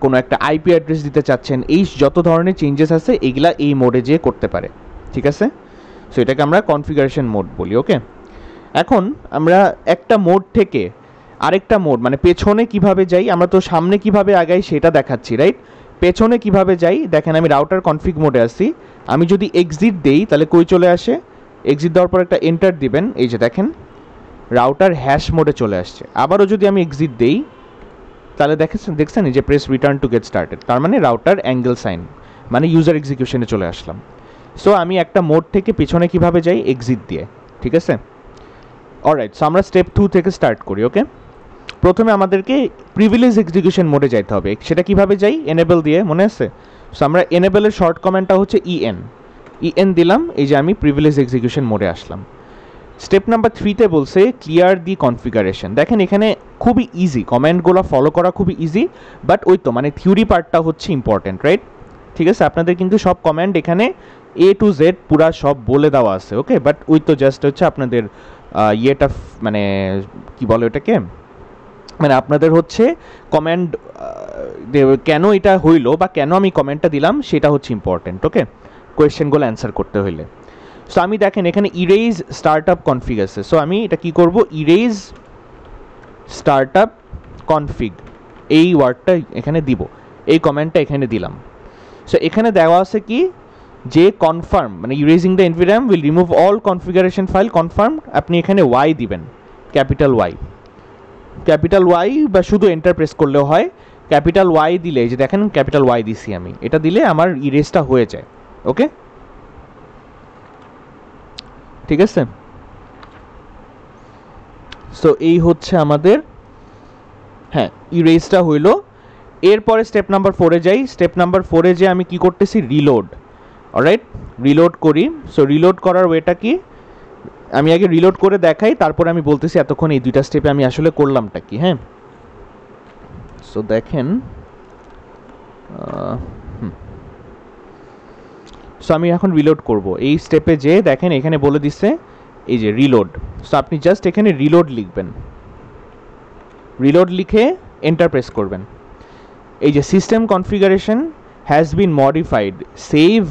কোনো একটা আইপি অ্যাড্রেস দিতে চাচ্ছেন, এই যত ধরনের চেঞ্জেস আছে এগুলা এই মোডে যেয়ে করতে পারে, ঠিক আছে? সো এটাকে আমরা কনফিগারেশন মোড বলি, ওকে? এখন আমরা একটা মোড থেকে আরেকটা মোড মানে পেছনে কিভাবে যাই, আমরা তো সামনে কিভাবে আগাই সেটা দেখাচ্ছি, রাইট? পেছনে কিভাবে যাই দেখেন, আমি রাউটার কনফিগ মোডে আছি, আমি যদি এক্সিট দেই তাহলে কই চলে আসে, এক্সিট দেওয়ার পর একটা এন্টার দিবেন, এই যে দেখেন রাউটার হ্যাশ মোডে চলে আসছে। আবারও যদি আমি এক্সিট দেই তাহলে দেখছেন এই যে press return to get started, তার মানে রাউটার অ্যাঙ্গেল সাইন মানে ইউজার এক্সিকিউশনে চলে আসলাম। সো আমি একটা মোড থেকে পিছনে কিভাবে যাই, এক্সিট দিয়ে, ঠিক আছে? অলরাইট, সো আমরা স্টেপ 2 থেকে স্টার্ট করি, ওকে? প্রথমে আমাদেরকে প্রিভিলেজ এক্সিকিউশন মোডে যাইতে হবে। সেটা কিভাবে যাই, এনেবল দিয়ে, মনে আছে? সো আমরা এনেবলের শর্ট কমান্ডটা হচ্ছে ইএন দিলাম, এই যে আমি প্রিভিলেজ এক্সিকিউশন মোডে আসলাম। স্টেপ নাম্বার 3তে বলছে ক্লিয়ার দি কনফিগারেশন। দেখেন এখানে খুবই ইজি, কমান্ডগুলো ফলো করা খুবই ইজি, বাট ওই তো মানে থিওরি পার্টটা হচ্ছে ইম্পর্টেন্ট, রাইট? ঠিক আছে, আপনাদের কিন্তু সব কমান্ড এখানে A to Z পুরা সব বলে দেওয়া আছে, ওকে? বাট ওই তো জাস্ট হচ্ছে আপনাদের ইয়েটা মানে কি বলে ওটাকে, মানে আপনাদের হচ্ছে কমেন্ট কেন এটা হইলো বা কেন আমি কমেন্টটা দিলাম সেটা হচ্ছে ইম্পর্টেন্ট, ওকে? কোয়েশ্চেনগুলো অ্যান্সার করতে হইলে। সো আমি দেখেন এখানে ইরেজ স্টার্টআপ কনফিগ আছে, সো আমি এটা কি করব, ইরেজ স্টার্টআপ কনফিগ এই ওয়ার্ডটা এখানে দিব, এই কমেন্টটা এখানে দিলাম। সো এখানে দেওয়া আছে কি যে কনফার্ম মানে erasing the environment will remove all configuration file confirm, আপনি এখানে ওয়াই দিবেন, ক্যাপিটাল ওয়াই বা শুধু এন্টার প্রেস করলেও হয়। ক্যাপিটাল ওয়াই দিলে যে দেখেন ক্যাপিটাল ওয়াই দিছি আমি, এটা দিলে আমার ইরেজটা হয়ে যায়, ওকে? ঠিক আছে, সো এই হচ্ছে আমাদের হ্যাঁ ইরেজটা হইল। এরপরে স্টেপ নাম্বার 4-এ যাই। স্টেপ নাম্বার 4-এ যে আমি কি করতেছি, রিলোড, অলরাইট? রিলোড করি। সো রিলোড করার ওয়েটা কি, আমি আগে রিলোড করে দেখাই, তারপর আমি বলতেছি এতক্ষণ এই দুইটা স্টেপে আমি আসলে করলামটা কি। হ্যাঁ, সো দেখেন, সো আমি এখন রিলোড করব। এই স্টেপে যে দেখেন এখানে বলে দিচ্ছে এই যে রিলোড। সো আপনি জাস্ট এখানে রিলোড লিখবেন, রিলোড লিখে এন্টার প্রেস করবেন। এই যে system configuration has been modified, save,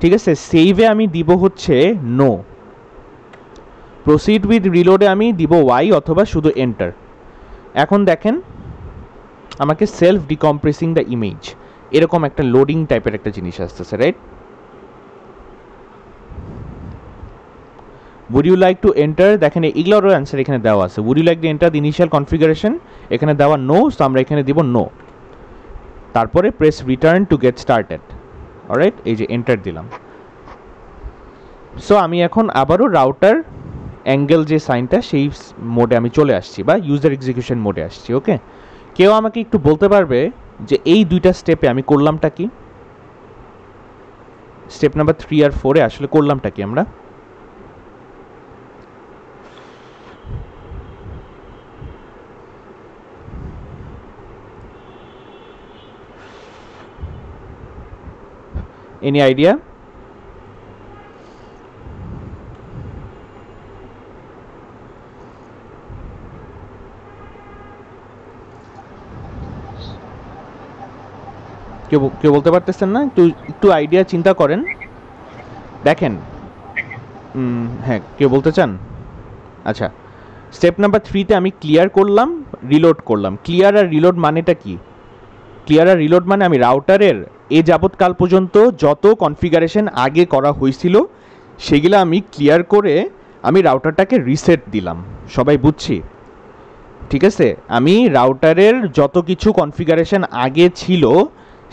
ঠিক আছে, সেভে আমি দিব হচ্ছে নো, প্রসিড উইথ রিলোডে আমি দিব ওয়াই অথবা শুধু এন্টার। এখন দেখেন আমাকে সেলফ ডিকম্প্রেসিং দ্য ইমেজ এরকম একটা লোডিং টাইপের একটা জিনিস আসতেছে, right? would you like to enter, দেখেন এগুলোর অ্যান্সার এখানে দেওয়া আছে। would you like to enter the initial configuration, এখানে দেওয়া নো, তো আমরা এখানে দিব নো। তারপরে press return to get started, alright, এই যে এন্টার দিলাম। সো আমি এখন আবারও রাউটার অ্যাঙ্গেল যে সাইনটা সেই মোডে আমি চলে আসছি, বা ইউজার এক্সিকিউশন মোডে আসছি। ওকে, কেউ আমাকে একটু বলতে পারবে যে এই দুইটা স্টেপে আমি করলামটা কি? স্টেপ নাম্বার 3 আর 4 এ আসলে করলামটা কি আমরা? Any idea? কেউ বলতে পারতেছেন না? একটু আইডিয়া চিন্তা করেন, দেখেন। হ্যাঁ, কেউ বলতে চান? আচ্ছা, স্টেপ নাম্বার 3তে আমি ক্লিয়ার করলাম, রিলোড করলাম। ক্লিয়ার আর রিলোড মানেটা কি? ক্লিয়ার আর রিলোড মানে আমি রাউটারের এ যাবৎকাল পর্যন্ত যত কনফিগারেশন আগে করা হয়েছিল সেগুলো আমি ক্লিয়ার করে আমি রাউটারটাকে রিসেট দিলাম। সবাই বুঝছি? ঠিক আছে, আমি রাউটারের যত কিছু কনফিগারেশন আগে ছিল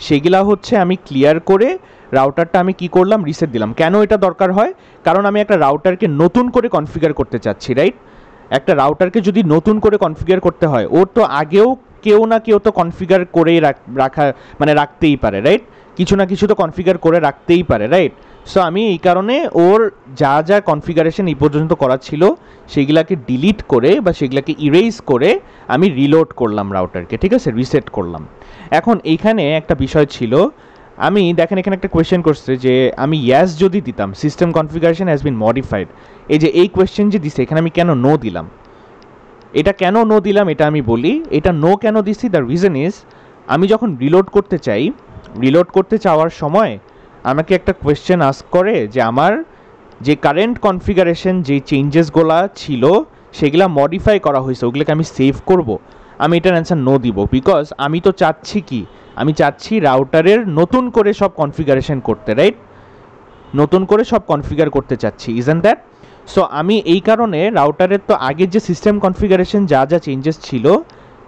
সেগুলা হচ্ছে আমি ক্লিয়ার করে রাউটারটা আমি কি করলাম? রিসেট দিলাম। কেন এটা দরকার হয়? কারণ আমি একটা রাউটারকে নতুন করে কনফিগার করতে চাচ্ছি, রাইট? একটা রাউটারকে যদি নতুন করে কনফিগার করতে হয়, ওর তো আগেও কেউ না কেউ তো কনফিগার করেই রাখা মানে রাখতেই পারে, রাইট? কিছু না কিছু তো কনফিগার করে রাখতেই পারে, রাইট? সো আমি এই কারণে ওর যা যা কনফিগারেশন এই পর্যন্ত করা ছিল সেগুলাকে ডিলিট করে বা সেগুলাকে ইরেজ করে আমি রিলোড করলাম রাউটারকে, ঠিক আছে, রিসেট করলাম। এখন এইখানে একটা বিষয় ছিল, আমি দেখেন এখানে একটা কোয়েশ্চেন করছে যে আমি ইয়াস যদি দিতাম, system configuration has been modified, এই যে এই কোয়েশ্চেন যে দিছে এখানে আমি কেন নো দিলাম? এটা কেন নো দিলাম এটা আমি বলি। এটা নো কেন দিছি, দ্য রিজন ইজ আমি যখন রিলোড করতে চাই, রিলোড করতে চাওয়ার সময় আমাকে একটা কোয়েশ্চেন আস্ক করে যে আমার যে কারেন্ট কনফিগারেশন যে চেঞ্জেসগুলো ছিল সেগুলা মডিফাই করা হয়েছে, ওগুলোকে আমি সেভ করব। আমি এটার অ্যান্সার নো দিব, বিকজ আমি তো চাচ্ছি কি, আমি চাচ্ছি রাউটারের নতুন করে সব কনফিগারেশন করতে, রাইট? নতুন করে সব কনফিগার করতে চাচ্ছি, ইজন্ট দ্যাট? সো আমি এই কারণে রাউটারের তো আগের যে সিস্টেম কনফিগারেশন যা যা চেঞ্জেস ছিল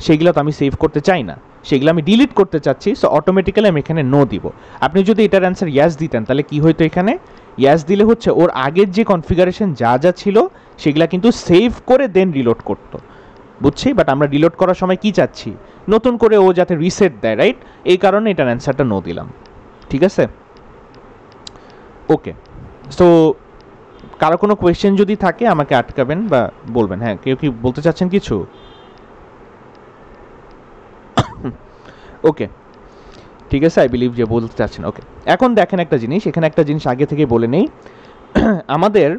সেগুলো তো আমি সেভ করতে চাই না, সেগুলো আমি ডিলিট করতে চাচ্ছি। সো অটোমেটিক্যালি আমি এখানে নো দিব। আপনি যদি এটার অ্যান্সার ইয়াস দিতেন তাহলে কি হইতো? এখানে ইয়াস দিলে হচ্ছে ওর আগের যে কনফিগারেশন যা যা ছিল সেগুলো কিন্তু সেভ করে দেন রিলোড করতো, বুঝছি? বাট আমরা রিলোড করার সময় কি চাচ্ছি? নতুন করে ও যাতে রিসেট দেয়, রাইট? এই কারণে এটার অ্যান্সারটা নো দিলাম, ঠিক আছে? ওকে, সো কারো কোনো কোয়েশ্চেন যদি থাকে আমাকে আটকাবেন বা বলবেন। হ্যাঁ, কেউ কি বলতে চাচ্ছেন কিছু? ওকে, ঠিক আছে, আই বিলিভ যে বলতে চাচ্ছেন। ওকে, এখন দেখেন একটা জিনিস, এখানে একটা জিনিস আগে থেকে বলে নেই। আমাদের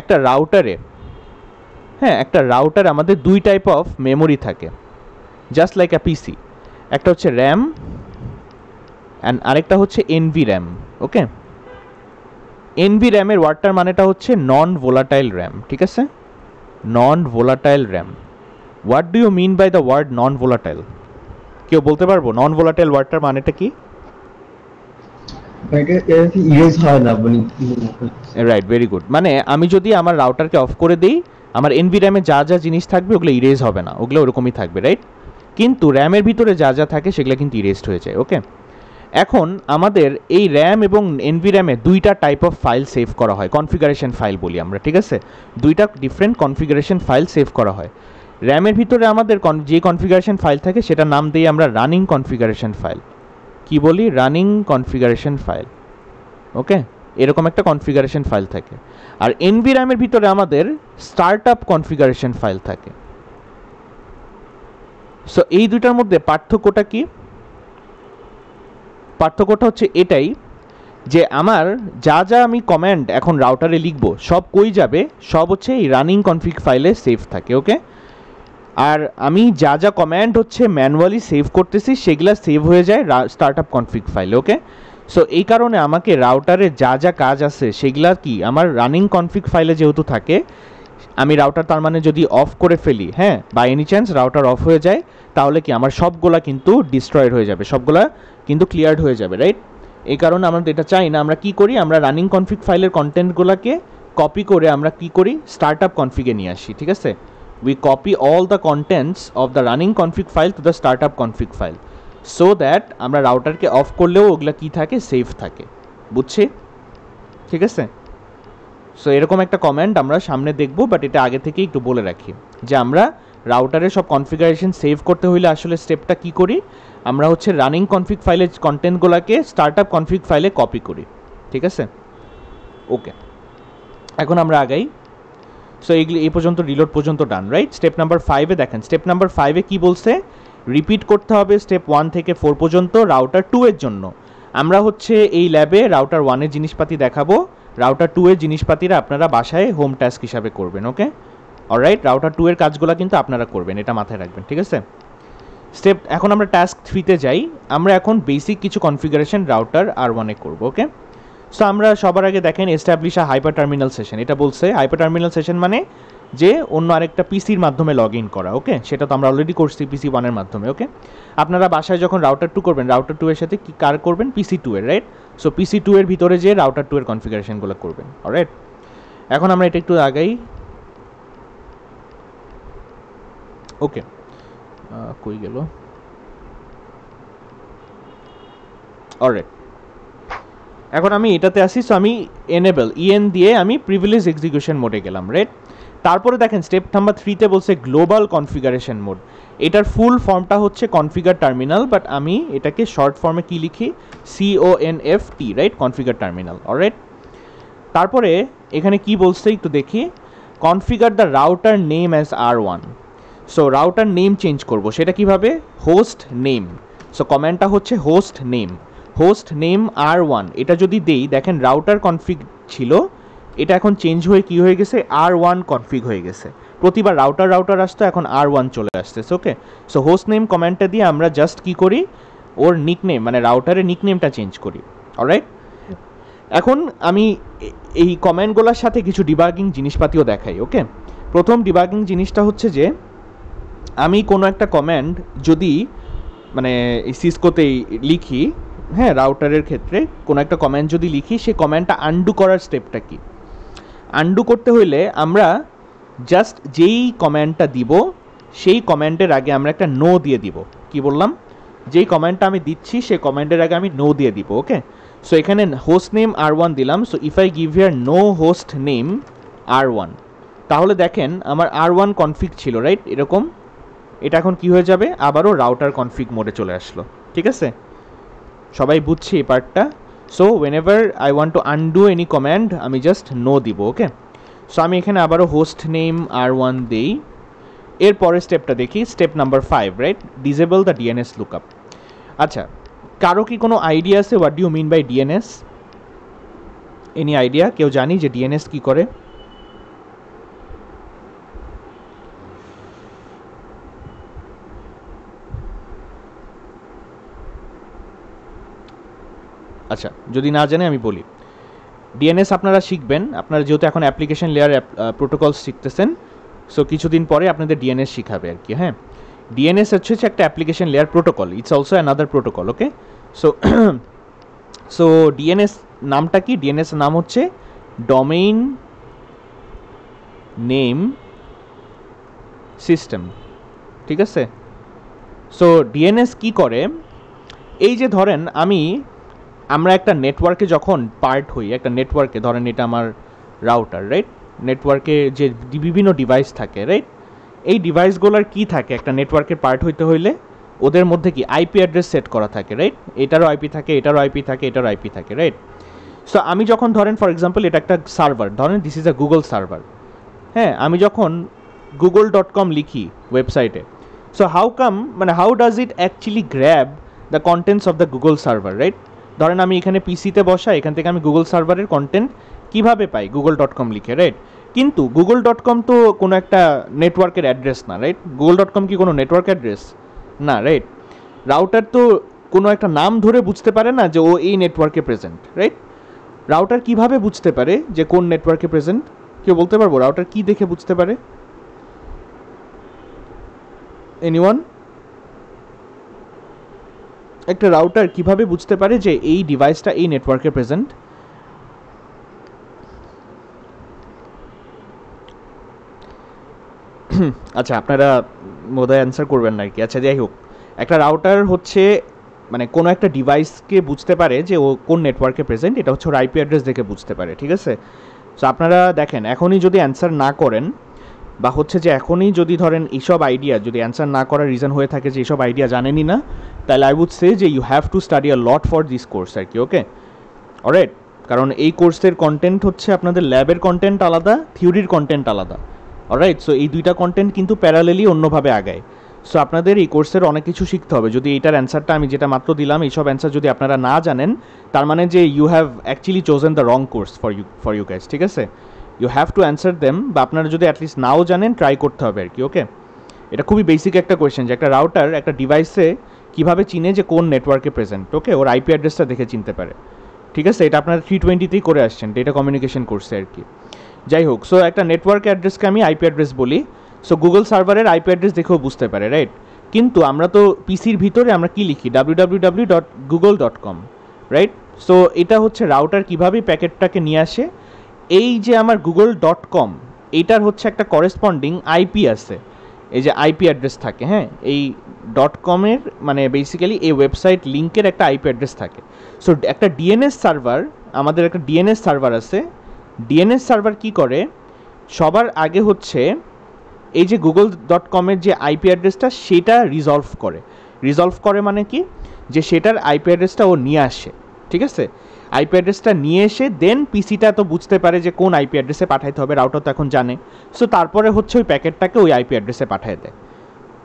একটা রাউটারে, হ্যাঁ, একটা রাউটার আমাদের দুই টাইপ অফ মেমোরি থাকে, জাস্ট লাইক আ পিসি। একটা হচ্ছে র্যাম অ্যান্ড আরেকটা হচ্ছে এনভি র্যাম। ওকে, এনভি র্যামের ওয়ার্ডটার মানেটা হচ্ছে নন ভোলাটাইল র্যাম, ঠিক আছে? Non volatile RAM. What do you mean by the word non volatile? কেউ বলতে পারবো নন ভোলাটাইল ওয়ার্ডটার মানেটা কি? Right, very good. মানে আমি যদি আমার রাউটারকে অফ করে দিই, আমার এনভি র্যামে যা যা জিনিস থাকবে ওগুলো ইরেজ হবে না, ওগুলো ওরকমই থাকবে, রাইট? কিন্তু র্যামের ভিতরে যা যা থাকে সেগুলো কিন্তু ইরেজড হয়ে যায়। ওকে, এখন আমাদের এই র্যাম এবং এনভি র্যামে দুইটা টাইপ অফ ফাইল সেভ করা হয়, কনফিগারেশন ফাইল বলি আমরা, ঠিক আছে? দুইটা ডিফারেন্ট কনফিগারেশন ফাইল সেভ করা হয়। র্যামের ভিতরে আমাদের যে কনফিগারেশন ফাইল থাকে সেটা নাম দিই আমরা রানিং কনফিগারেশন ফাইল। কি বলি? Running configuration file. ওকে, এরকম একটা কনফিগারেশন ফাইল থাকে। আর এনভিরামের ভিতরে আমাদের স্টার্টআপ কনফিগারেশন ফাইল থাকে। সো এই দুইটার মধ্যে পার্থক্যটা কি? পার্থক্যটা হচ্ছে এটাই যে আমার যা যা আমি কমান্ড এখন রাউটারে লিখবো সব কই যাবে, সব হচ্ছে এই রানিং কনফিগ ফাইলে সেভ থাকে। ওকে, আর আমি যা যা কমান্ড হচ্ছে ম্যানুয়ালি সেভ করতেছি সেগুলা সেভ হয়ে যায় স্টার্টআপ কনফিগ ফাইলে। ওকে, সো এই কারণে আমাকে রাউটারে যা যা কাজ আছে সেগুলা কি আমার রানিং কনফিগ ফাইলে যেহেতু থাকে, আমি রাউটার তার মানে যদি অফ করে ফেলি, হ্যাঁ, by any chance router off হয়ে যায়, তাহলে কি আমার সবগুলা কিন্তু ডিস্ট্রয়েড হয়ে যাবে, সবগুলা কিন্তু ক্লিয়ার্ড হয়ে যাবে, রাইট? এই কারণে আমরা এটা চাই না। আমরা কি করি, আমরা রানিং কনফিগ ফাইলের কন্টেন্টগুলোকে কপি করে আমরা কি করি, স্টার্টআপ কনফিগে নিয়ে আসি। ঠিক আছে, we copy all the contents of the running config file to the startup config file so that আমরা রাউটারকে অফ করলেও ওগুলা কি থাকে, সেভ থাকে। বুঝছি? ঠিক আছে, সো এরকম একটা কমেন্ট আমরা সামনে দেখব, বাট এটা আগে থেকেই একটু বলে রাখি যে আমরা রাউটারের সব কনফিগারেশন সেভ করতে হইলে আসলে স্টেপটা কি করি, আমরা হচ্ছে রানিং কনফিগ ফাইলের কন্টেন্টগুলোকে স্টার্টআপ কনফিগ ফাইলে কপি করি। ঠিক আছে, ওকে, এখন আমরা আগাই। সো এইগুলি এই পর্যন্ত রিলোড পর্যন্ত ডান, রাইট? স্টেপ নাম্বার 5-এ দেখেন, স্টেপ নাম্বার 5-এ কি বলছে, রিপিট করতে হবে স্টেপ 1 থেকে 4 পর্যন্ত রাউটার 2 এর জন্য। আমরা হচ্ছে এই ল্যাবে রাউটার 1 এর জিনিসপাতি দেখাবো, রাউটার 2 এর জিনিসপাতিরা আপনারা বাসায় হোম টাস্ক হিসাবে করবেন। ওকে, অলরাইট, রাউটার 2 এর কাজগুলো কিন্তু আপনারা করবেন, এটা মাথায় রাখবেন। ঠিক আছে, স্টেপ এখন আমরা টাস্ক 3-তে যাই। আমরা এখন বেসিক কিছু কনফিগারেশন রাউটার R1-এ করবো। ওকে, সো আমরা সবার আগে দেখেন এস্টাবলিশ আ হাইপার টার্মিনাল সেশন। এটা বলছে হাইপার টার্মিনাল সেশন মানে যে অন্য আরেকটা পিসির মাধ্যমে লগ ইন করা। ওকে, সেটা তো আমরা অলরেডি করছি পিসি 1 এর মাধ্যমে। ওকে, আপনারা বাসায় যখন রাউটার 2 করবেন, রাউটার 2 এর সাথে কি কার করবেন, পিসি 2 এর, রাইট? সো পিসি 2 এর ভিতরে যে রাউটার 2 এর কনফিগারেশনগুলো করবেন। অলরাইট, এখন আমরা এটা একটু আগাই। ওকে, কই গেল? অলরাইট, এখন আমি এটাতে আসি। সো আমি এনেবল ইএন দিয়ে আমি প্রিভিলেজ এক্সিকিউশন মোডে গেলাম, রাইট? তারপরে দেখেন স্টেপ নাম্বার 3-তে বলছে গ্লোবাল কনফিগারেশন মোড। এটার ফুল ফর্মটা হচ্ছে কনফিগার টার্মিনাল, বাট আমি এটাকে শর্ট ফর্মে কি লিখি, CONFT, right? Configure terminal. Alright, তারপরে এখানে কি বলছে একটু দেখি, configure the router name as R1। So router name change করব, সেটা কিভাবে, হোস্ট নেম। সো কমেন্টটা হচ্ছে host name, host name R1। এটা যদি দেই, দেখেন রাউটার কনফিগ ছিল, এটা এখন চেঞ্জ হয়ে কি হয়ে গেছে, R1 কনফিগ হয়ে গেছে। প্রতিবার রাউটার আসতো, এখন R1 চলে আসতেছে। ওকে, সো হোস্ট নেম কমেন্টটা দিয়ে আমরা জাস্ট কি করি, ওর নিকনেম মানে রাউটারের নিকনেমটা চেঞ্জ করি। অলরাইট, এখন আমি এই কমেন্টগুলোর সাথে কিছু ডিবাগিং জিনিসপাতিও দেখাই। ওকে, প্রথম ডিবাগিং জিনিসটা হচ্ছে যে আমি কোনো একটা কমান্ড যদি মানে এই সিসকোতেই লিখি, হ্যাঁ, রাউটারের ক্ষেত্রে কোনো একটা কমান্ড যদি লিখি, সেই কমান্ডটা আনডু করার স্টেপটা কি, আনডু করতে হইলে আমরা জাস্ট যেই কমান্ডটা দিব সেই কমান্ডের আগে আমরা একটা নো দিয়ে দিব। কি বললাম, যেই কমান্ডটা আমি দিচ্ছি সেই কমান্ডের আগে আমি নো দিয়ে দিব। ওকে, সো এখানে হোস্ট নেম R1 দিলাম। So if I give here no host name R1, তাহলে দেখেন আমার R1 কনফিগ ছিল, রাইট? এরকম এটা এখন কি হয়ে যাবে, আবারও রাউটার কনফিগ মোডে চলে আসলো। ঠিক আছে, সবাই বুঝছি এই পার্টটা? So whenever I want to undo any command আমি জাস্ট নো দিব। ওকে, সো আমি এখানে আবারও হোস্ট নেম R1 দেই। এর পরের স্টেপটা দেখি, step number 5, right? Disable the DNS lookup. আচ্ছা, কারো কি কোনো আইডিয়া আছে what do you mean by DNS? Any idea? কেউ জানি যে DNS কি করে? আচ্ছা, যদি না জানে আমি বলি, ডিএনএস আপনারা শিখবেন, আপনারা যেহেতু এখন অ্যাপ্লিকেশন লেয়ার প্রোটোকল শিখতেছেন, সো কিছুদিন পরে আপনাদের ডিএনএস শিখাবে আর কি। হ্যাঁ, ডিএনএস হচ্ছে একটা application layer protocol, it's also another protocol. Okay, so so DNS নামটা কি, ডিএনএস নাম হচ্ছে ডোমেইন নেম সিস্টেম। ঠিক আছে, সো ডিএনএস কি করে, এই যে ধরেন আমরা একটা নেটওয়ার্কে যখন পার্ট হই, একটা নেটওয়ার্কে ধরেন এটা আমার রাউটার, রাইট? নেটওয়ার্কে যে বিভিন্ন ডিভাইস থাকে, রাইট? এই ডিভাইসগুলোর কি থাকে, একটা নেটওয়ার্কের পার্ট হইতে হইলে ওদের মধ্যে কি আইপি অ্যাড্রেস সেট করা থাকে, রাইট? এটারও আইপি থাকে, এটারও আইপি থাকে, এটারও আইপি থাকে, রাইট? সো আমি যখন ধরেন ফর এক্সাম্পল এটা একটা সার্ভার, ধরেন this is a Google server, হ্যাঁ, আমি যখন google.com লিখি ওয়েবসাইটে, so how does it actually grab the contents of the Google server, right? ধরেন আমি এখানে পিসিতে বসা, এখান থেকে আমি গুগল সার্ভারের কন্টেন্ট কীভাবে পাই? google.com লিখে, রাইট? কিন্তু google.com তো কোনো একটা নেটওয়ার্কের অ্যাড্রেস না, রাইট? google.com কি কোনো নেটওয়ার্ক অ্যাড্রেস না, রাইট? রাউটার তো কোনো একটা নাম ধরে বুঝতে পারে না যে ও এই নেটওয়ার্কে প্রেজেন্ট, রাইট? রাউটার কিভাবে বুঝতে পারে যে কোন নেটওয়ার্কে প্রেজেন্ট? কেউ বলতে পারবো রাউটার কি দেখে বুঝতে পারে? এনিওয়ান? একটা রাউটার কিভাবে বুঝতে পারে যে এই ডিভাইসটা এই নেটওয়ার্কে প্রেজেন্ট? আচ্ছা, আপনারা বোধহয় অ্যান্সার করবেন না আর কি। আচ্ছা, যাই হোক, একটা রাউটার হচ্ছে মানে কোনো একটা ডিভাইসকে বুঝতে পারে যে ও কোন নেটওয়ার্কে প্রেজেন্ট, এটা হচ্ছে ওর আইপি অ্যাড্রেস দেখে বুঝতে পারে, ঠিক আছে? সো আপনারা দেখেন, এখনই যদি অ্যান্সার না করেন, বা হচ্ছে যে এখনই যদি ধরেন এইসব আইডিয়া যদি অ্যান্সার না করার রিজন হয়ে থাকে যে এইসব আইডিয়া জানেনই না, তাহলে আই উড সে যে you have to study a lot for this course আর কি, ওকে? অলরাইট? কারণ এই কোর্সের কন্টেন্ট হচ্ছে আপনাদের ল্যাবের কন্টেন্ট আলাদা, থিওরির কন্টেন্ট আলাদা, অলরাইট? সো এই দুইটা কন্টেন্ট কিন্তু প্যারালেলি অন্যভাবে আগায়। সো আপনাদের এই কোর্সের অনেক কিছু শিখতে হবে। যদি এইটার অ্যান্সারটা আমি যেটা মাত্র দিলাম, এইসব অ্যান্সার যদি আপনারা না জানেন, তার মানে যে you have actually chosen the wrong course for you guys, ঠিক আছে? You have to answer them, বা আপনারা যদি অ্যাটলিস্ট নাও জানেন, ট্রাই করতে হবে আর কি, ওকে? এটা খুবই বেসিক একটা কোয়েশ্চেন যে একটা রাউটার একটা ডিভাইসে কীভাবে চিনে যে কোন নেটওয়ার্কে প্রেজেন্ট, ওকে? ওর আইপি অ্যাড্রেসটা দেখে চিনতে পারে, ঠিক আছে? এটা আপনারা 320তেই করে আসছেন, ডেটা কমিউনিকেশন কোর্সে আর কি। যাই হোক, সো একটা নেটওয়ার্ক অ্যাড্রেসকে আমি আইপি অ্যাড্রেস বলি। সো গুগল সার্ভারের আইপি অ্যাড্রেস দেখেও বুঝতে পারে, রাইট? কিন্তু আমরা তো পিসির ভিতরে আমরা কি লিখি? www.google.com, right? সো এটা হচ্ছে রাউটার কীভাবে প্যাকেটটাকে নিয়ে আসে, এই যে আমার google.com, এইটার হচ্ছে একটা করেসপন্ডিং আইপি আছে, এই যে আইপি অ্যাড্রেস থাকে, হ্যাঁ? এই .com-এর মানে বেসিক্যালি এই ওয়েবসাইট লিঙ্কের একটা আইপি অ্যাড্রেস থাকে। সো একটা ডিএনএস সার্ভার, আমাদের একটা ডিএনএস সার্ভার আছে। ডিএনএস সার্ভার কি করে? সবার আগে হচ্ছে এই যে google.com-এর যে আইপি অ্যাড্রেসটা সেটা রিজলভ করে মানে কি? যে সেটার আইপি অ্যাড্রেসটা ও নিয়ে আসে, ঠিক আছে? আইপি অ্যাড্রেসটা নিয়ে এসে দেন পিসিটা তো বুঝতে পারে যে কোন আইপি অ্যাড্রেসে পাঠাইতে হবে, রাউটার তো এখন জানে। সো তারপরে হচ্ছে ওই প্যাকেটটাকে ওই আইপি অ্যাড্রেসে পাঠিয়ে দেয়,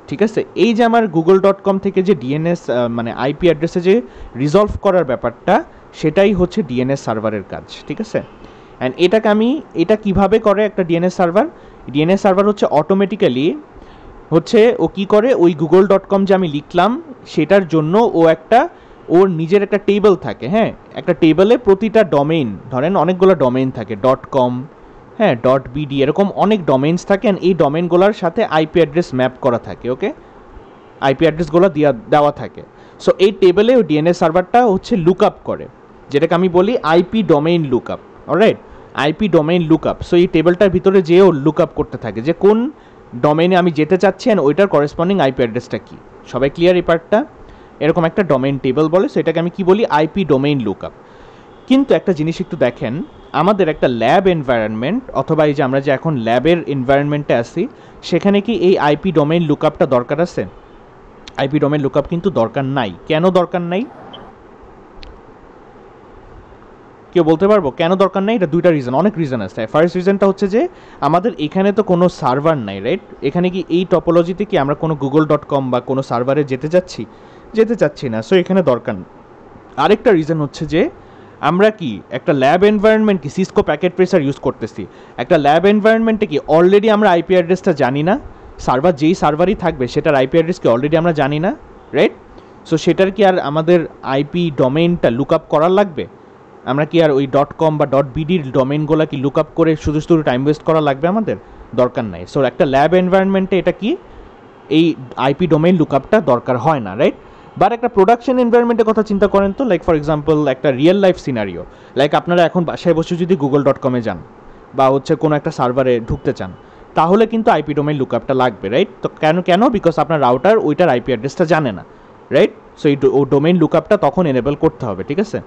ঠিক আছে? এই যে আমার google.com থেকে যে ডিএনএস মানে আইপি অ্যাড্রেসে যে রিজলভ করার ব্যাপারটা, সেটাই হচ্ছে ডিএনএস সার্ভারের কাজ, ঠিক আছে? অ্যান্ড এটা কিভাবে করে একটা ডিএনএস সার্ভার হচ্ছে অটোমেটিক্যালি হচ্ছে ও কি করে, ওই google.com যে আমি লিখলাম সেটার জন্য ওর নিজের একটা টেবিল থাকে, হ্যাঁ? একটা টেবিলে প্রতিটা ডোমেইন, ধরেন অনেকগুলো ডোমেইন থাকে, .com, হ্যাঁ, .bd, এরকম অনেক ডোমেইনস থাকে। অ্যান্ড এই ডোমেইনগুলোর সাথে আইপি অ্যাড্রেস ম্যাপ করা থাকে, ওকে? আইপি অ্যাড্রেসগুলো দেওয়া থাকে। সো এই টেবিলে ওই ডিএনএস সার্ভারটা হচ্ছে লুক আপ করে, যেটাকে আমি বলি IP domain look up, alright? IP domain look up. So এই টেবিলটার ভিতরে যেও লুক আপ করতে থাকে যে কোন ডোমেইনে আমি যেতে চাচ্ছি অ্যান্ড ওইটার করেসপন্ডিং আইপি অ্যাড্রেসটা কী। সবাই ক্লিয়ার এই পার্টটা? এরকম একটা ডোমেইন টেবিল বলে, সো এটাকে আমি কি বলি? IP domain look up. কিন্তু একটা জিনিস একটু দেখেন, আমাদের একটা ল্যাব এনভায়রনমেন্ট, অথবা এই যে আমরা যে এখন ল্যাবের এনভায়রনমেন্টে আছি, সেখানে কি এই আইপি ডোমেইন লুক আপটা দরকার আছে? আইপি ডোমেইন লুক আপ কিন্তু দরকার নাই। কেন দরকার নাই? কেউ বলতে পারবো কেন দরকার নাই? এটা দুইটা রিজন, অনেক রিজন আছে। ফার্স্ট রিজনটা হচ্ছে যে আমাদের এখানে তো কোনো সার্ভার নাই, রাইট? এখানে কি এই টপোলজিতে কি আমরা কোনো google.com বা কোনো সার্ভারে যেতে চাচ্ছি না, সো এখানে দরকার। আরেকটা রিজন হচ্ছে যে আমরা কি একটা ল্যাব এনভায়রনমেন্ট কি সিসকো প্যাকেট ট্রেসার ইউজ করতেছি। একটা ল্যাব এনভায়রনমেন্টে কি অলরেডি আমরা আইপি অ্যাড্রেসটা জানি না? যেই সার্ভারই থাকবে সেটার আইপি অ্যাড্রেস কি অলরেডি আমরা জানি না, রাইট? সো সেটার কি আর আমাদের আইপি ডোমেইনটা লুক আপ করার লাগবে? আমরা কি আর ওই .com বা .bd ডোমেইনগুলো কি লুক আপ করে শুধু টাইম ওয়েস্ট করা লাগবে? আমাদের দরকার নাই। সো একটা ল্যাব এনভায়রনমেন্টে এটা কি এই আইপি ডোমেইন লুক আপটা দরকার হয় না, রাইট? বাট একটা প্রোডাকশন এনভায়রনমেন্টের কথা চিন্তা করেন তো, লাইক ফর এক্সাম্পল একটা রিয়েল লাইফ সিনারিও, লাইক আপনারা এখন বাসায় বসে যদি google.com-এ যান বা হচ্ছে কোনো একটা সার্ভারে ঢুকতে চান, তাহলে কিন্তু আইপি ডোমেইন লুক আপটা লাগবে, রাইট? তো কেন? বিকজ আপনার রাউটার ওইটার আইপি অ্যাড্রেসটা জানে না, রাইট? সো এই ডোমেইন লুক আপটা তখন এনেবল করতে হবে, ঠিক আছে?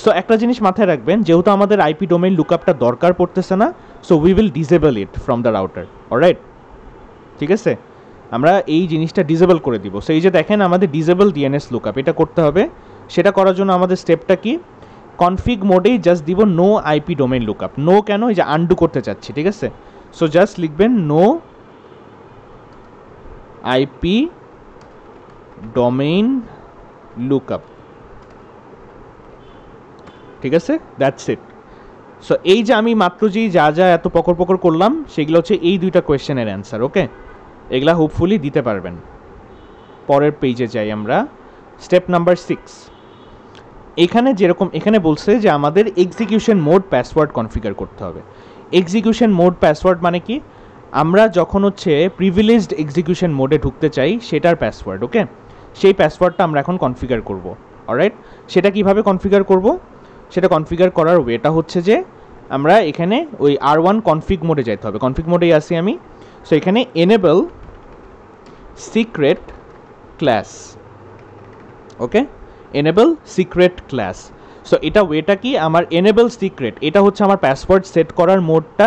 সো একটা জিনিস মাথায় রাখবেন, যেহেতু আমাদের আইপি ডোমেইন লুক আপটা দরকার পড়তেছে না, so we will disable it from the router, alright? ঠিক আছে, আমরা এই জিনিসটা ডিসেবল করে দিব। সো এই যে দেখেন আমাদের ডিসেবল ডিএনএস লুকআপ, এটা করতে হবে। সেটা করার জন্য আমাদের স্টেপটা কি? কনফিগ মোডেই জাস্ট দিব no IP domain lookup. No কেন, এই যে আনডু করতে চাচ্ছি, ঠিক আছে? সো জাস্ট লিখবেন নো আইপি ডোমেইন লুকআপ, ঠিক আছে? That's it. সো এই যে আমি মাত্র যেই যা যা এত পকর পকর করলাম সেগুলো হচ্ছে এই দুইটা কোয়েশ্চেনের অ্যান্সার। ওকে, এগুলা হোপফুলি দিতে পারবেন। পরের পেজে যাই আমরা, স্টেপ নাম্বার 6। এখানে যেরকম এখানে বলছে যে আমাদের এক্সিকিউশন মোড পাসওয়ার্ড কনফিগার করতে হবে। এক্সিকিউশন মোড পাসওয়ার্ড মানে কি? আমরা যখন হচ্ছে প্রিভিলেজড এক্সিকিউশন মোডে ঢুকতে চাই সেটার পাসওয়ার্ড। ওকে, সেই পাসওয়ার্ডটা আমরা এখন কনফিগার করব। অলরাইট, সেটা কিভাবে কনফিগার করব? সেটা কনফিগার করার ওয়েটা হচ্ছে যে আমরা এখানে ওই R1 কনফিগ মোডে যেতে হবে। কনফিগ মোডেই আসি আমি। সো এখানে এনেবল সিক্রেট ক্লাস। ওকে, এনেবল সিক্রেট ক্লাস। সো এটা ওয়েটা কি? আমার এনেবল সিক্রেট, এটা হচ্ছে আমার পাসওয়ার্ড সেট করার মোডটা,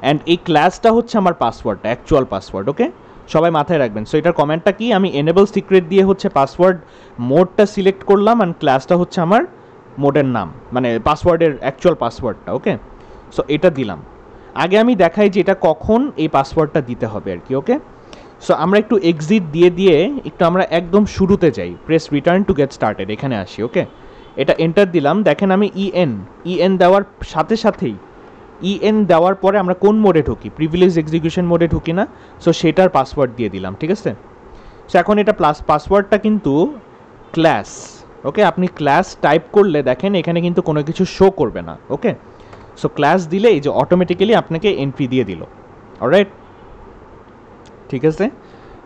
অ্যান্ড এই ক্লাসটা হচ্ছে আমার পাসওয়ার্ডটা, অ্যাকচুয়াল পাসওয়ার্ড। ওকে, সবাই মাথায় রাখবেন। সো এটার কমেন্টটা কি? আমি এনেবল সিক্রেট দিয়ে হচ্ছে পাসওয়ার্ড মোডটা সিলেক্ট করলাম, অ্যান্ড ক্লাসটা হচ্ছে আমার মোডের নাম, মানে পাসওয়ার্ডের অ্যাকচুয়াল পাসওয়ার্ডটা। ওকে, সো এটা দিলাম। আগে আমি দেখাই যে এটা কখন এই পাসওয়ার্ডটা দিতে হবে আর কি। ওকে, সো আমরা একটু এক্সিট দিয়ে একটু আমরা একদম শুরুতে যাই, press return to get started, এখানে আসি। ওকে, এটা এন্টার দিলাম। দেখেন আমি ইএন দেওয়ার সাথে সাথেই, ইএন দেওয়ার পরে আমরা কোন মোডে ঢুকি? প্রিভিলেজ এক্সিকিউশন মোডে ঢুকি না? সো সেটার পাসওয়ার্ড দিয়ে দিলাম, ঠিক আছে? সো এখন এটা পাসওয়ার্ডটা কিন্তু ক্লাস। ওকে, আপনি ক্লাস টাইপ করলে দেখেন এখানে কিন্তু কোনো কিছু শো করবে না। ওকে, সো ক্লাস দিলে এই যে অটোমেটিক্যালি আপনাকে এন্ট্রি দিয়ে দিল। অলরাইট, ঠিক আছে?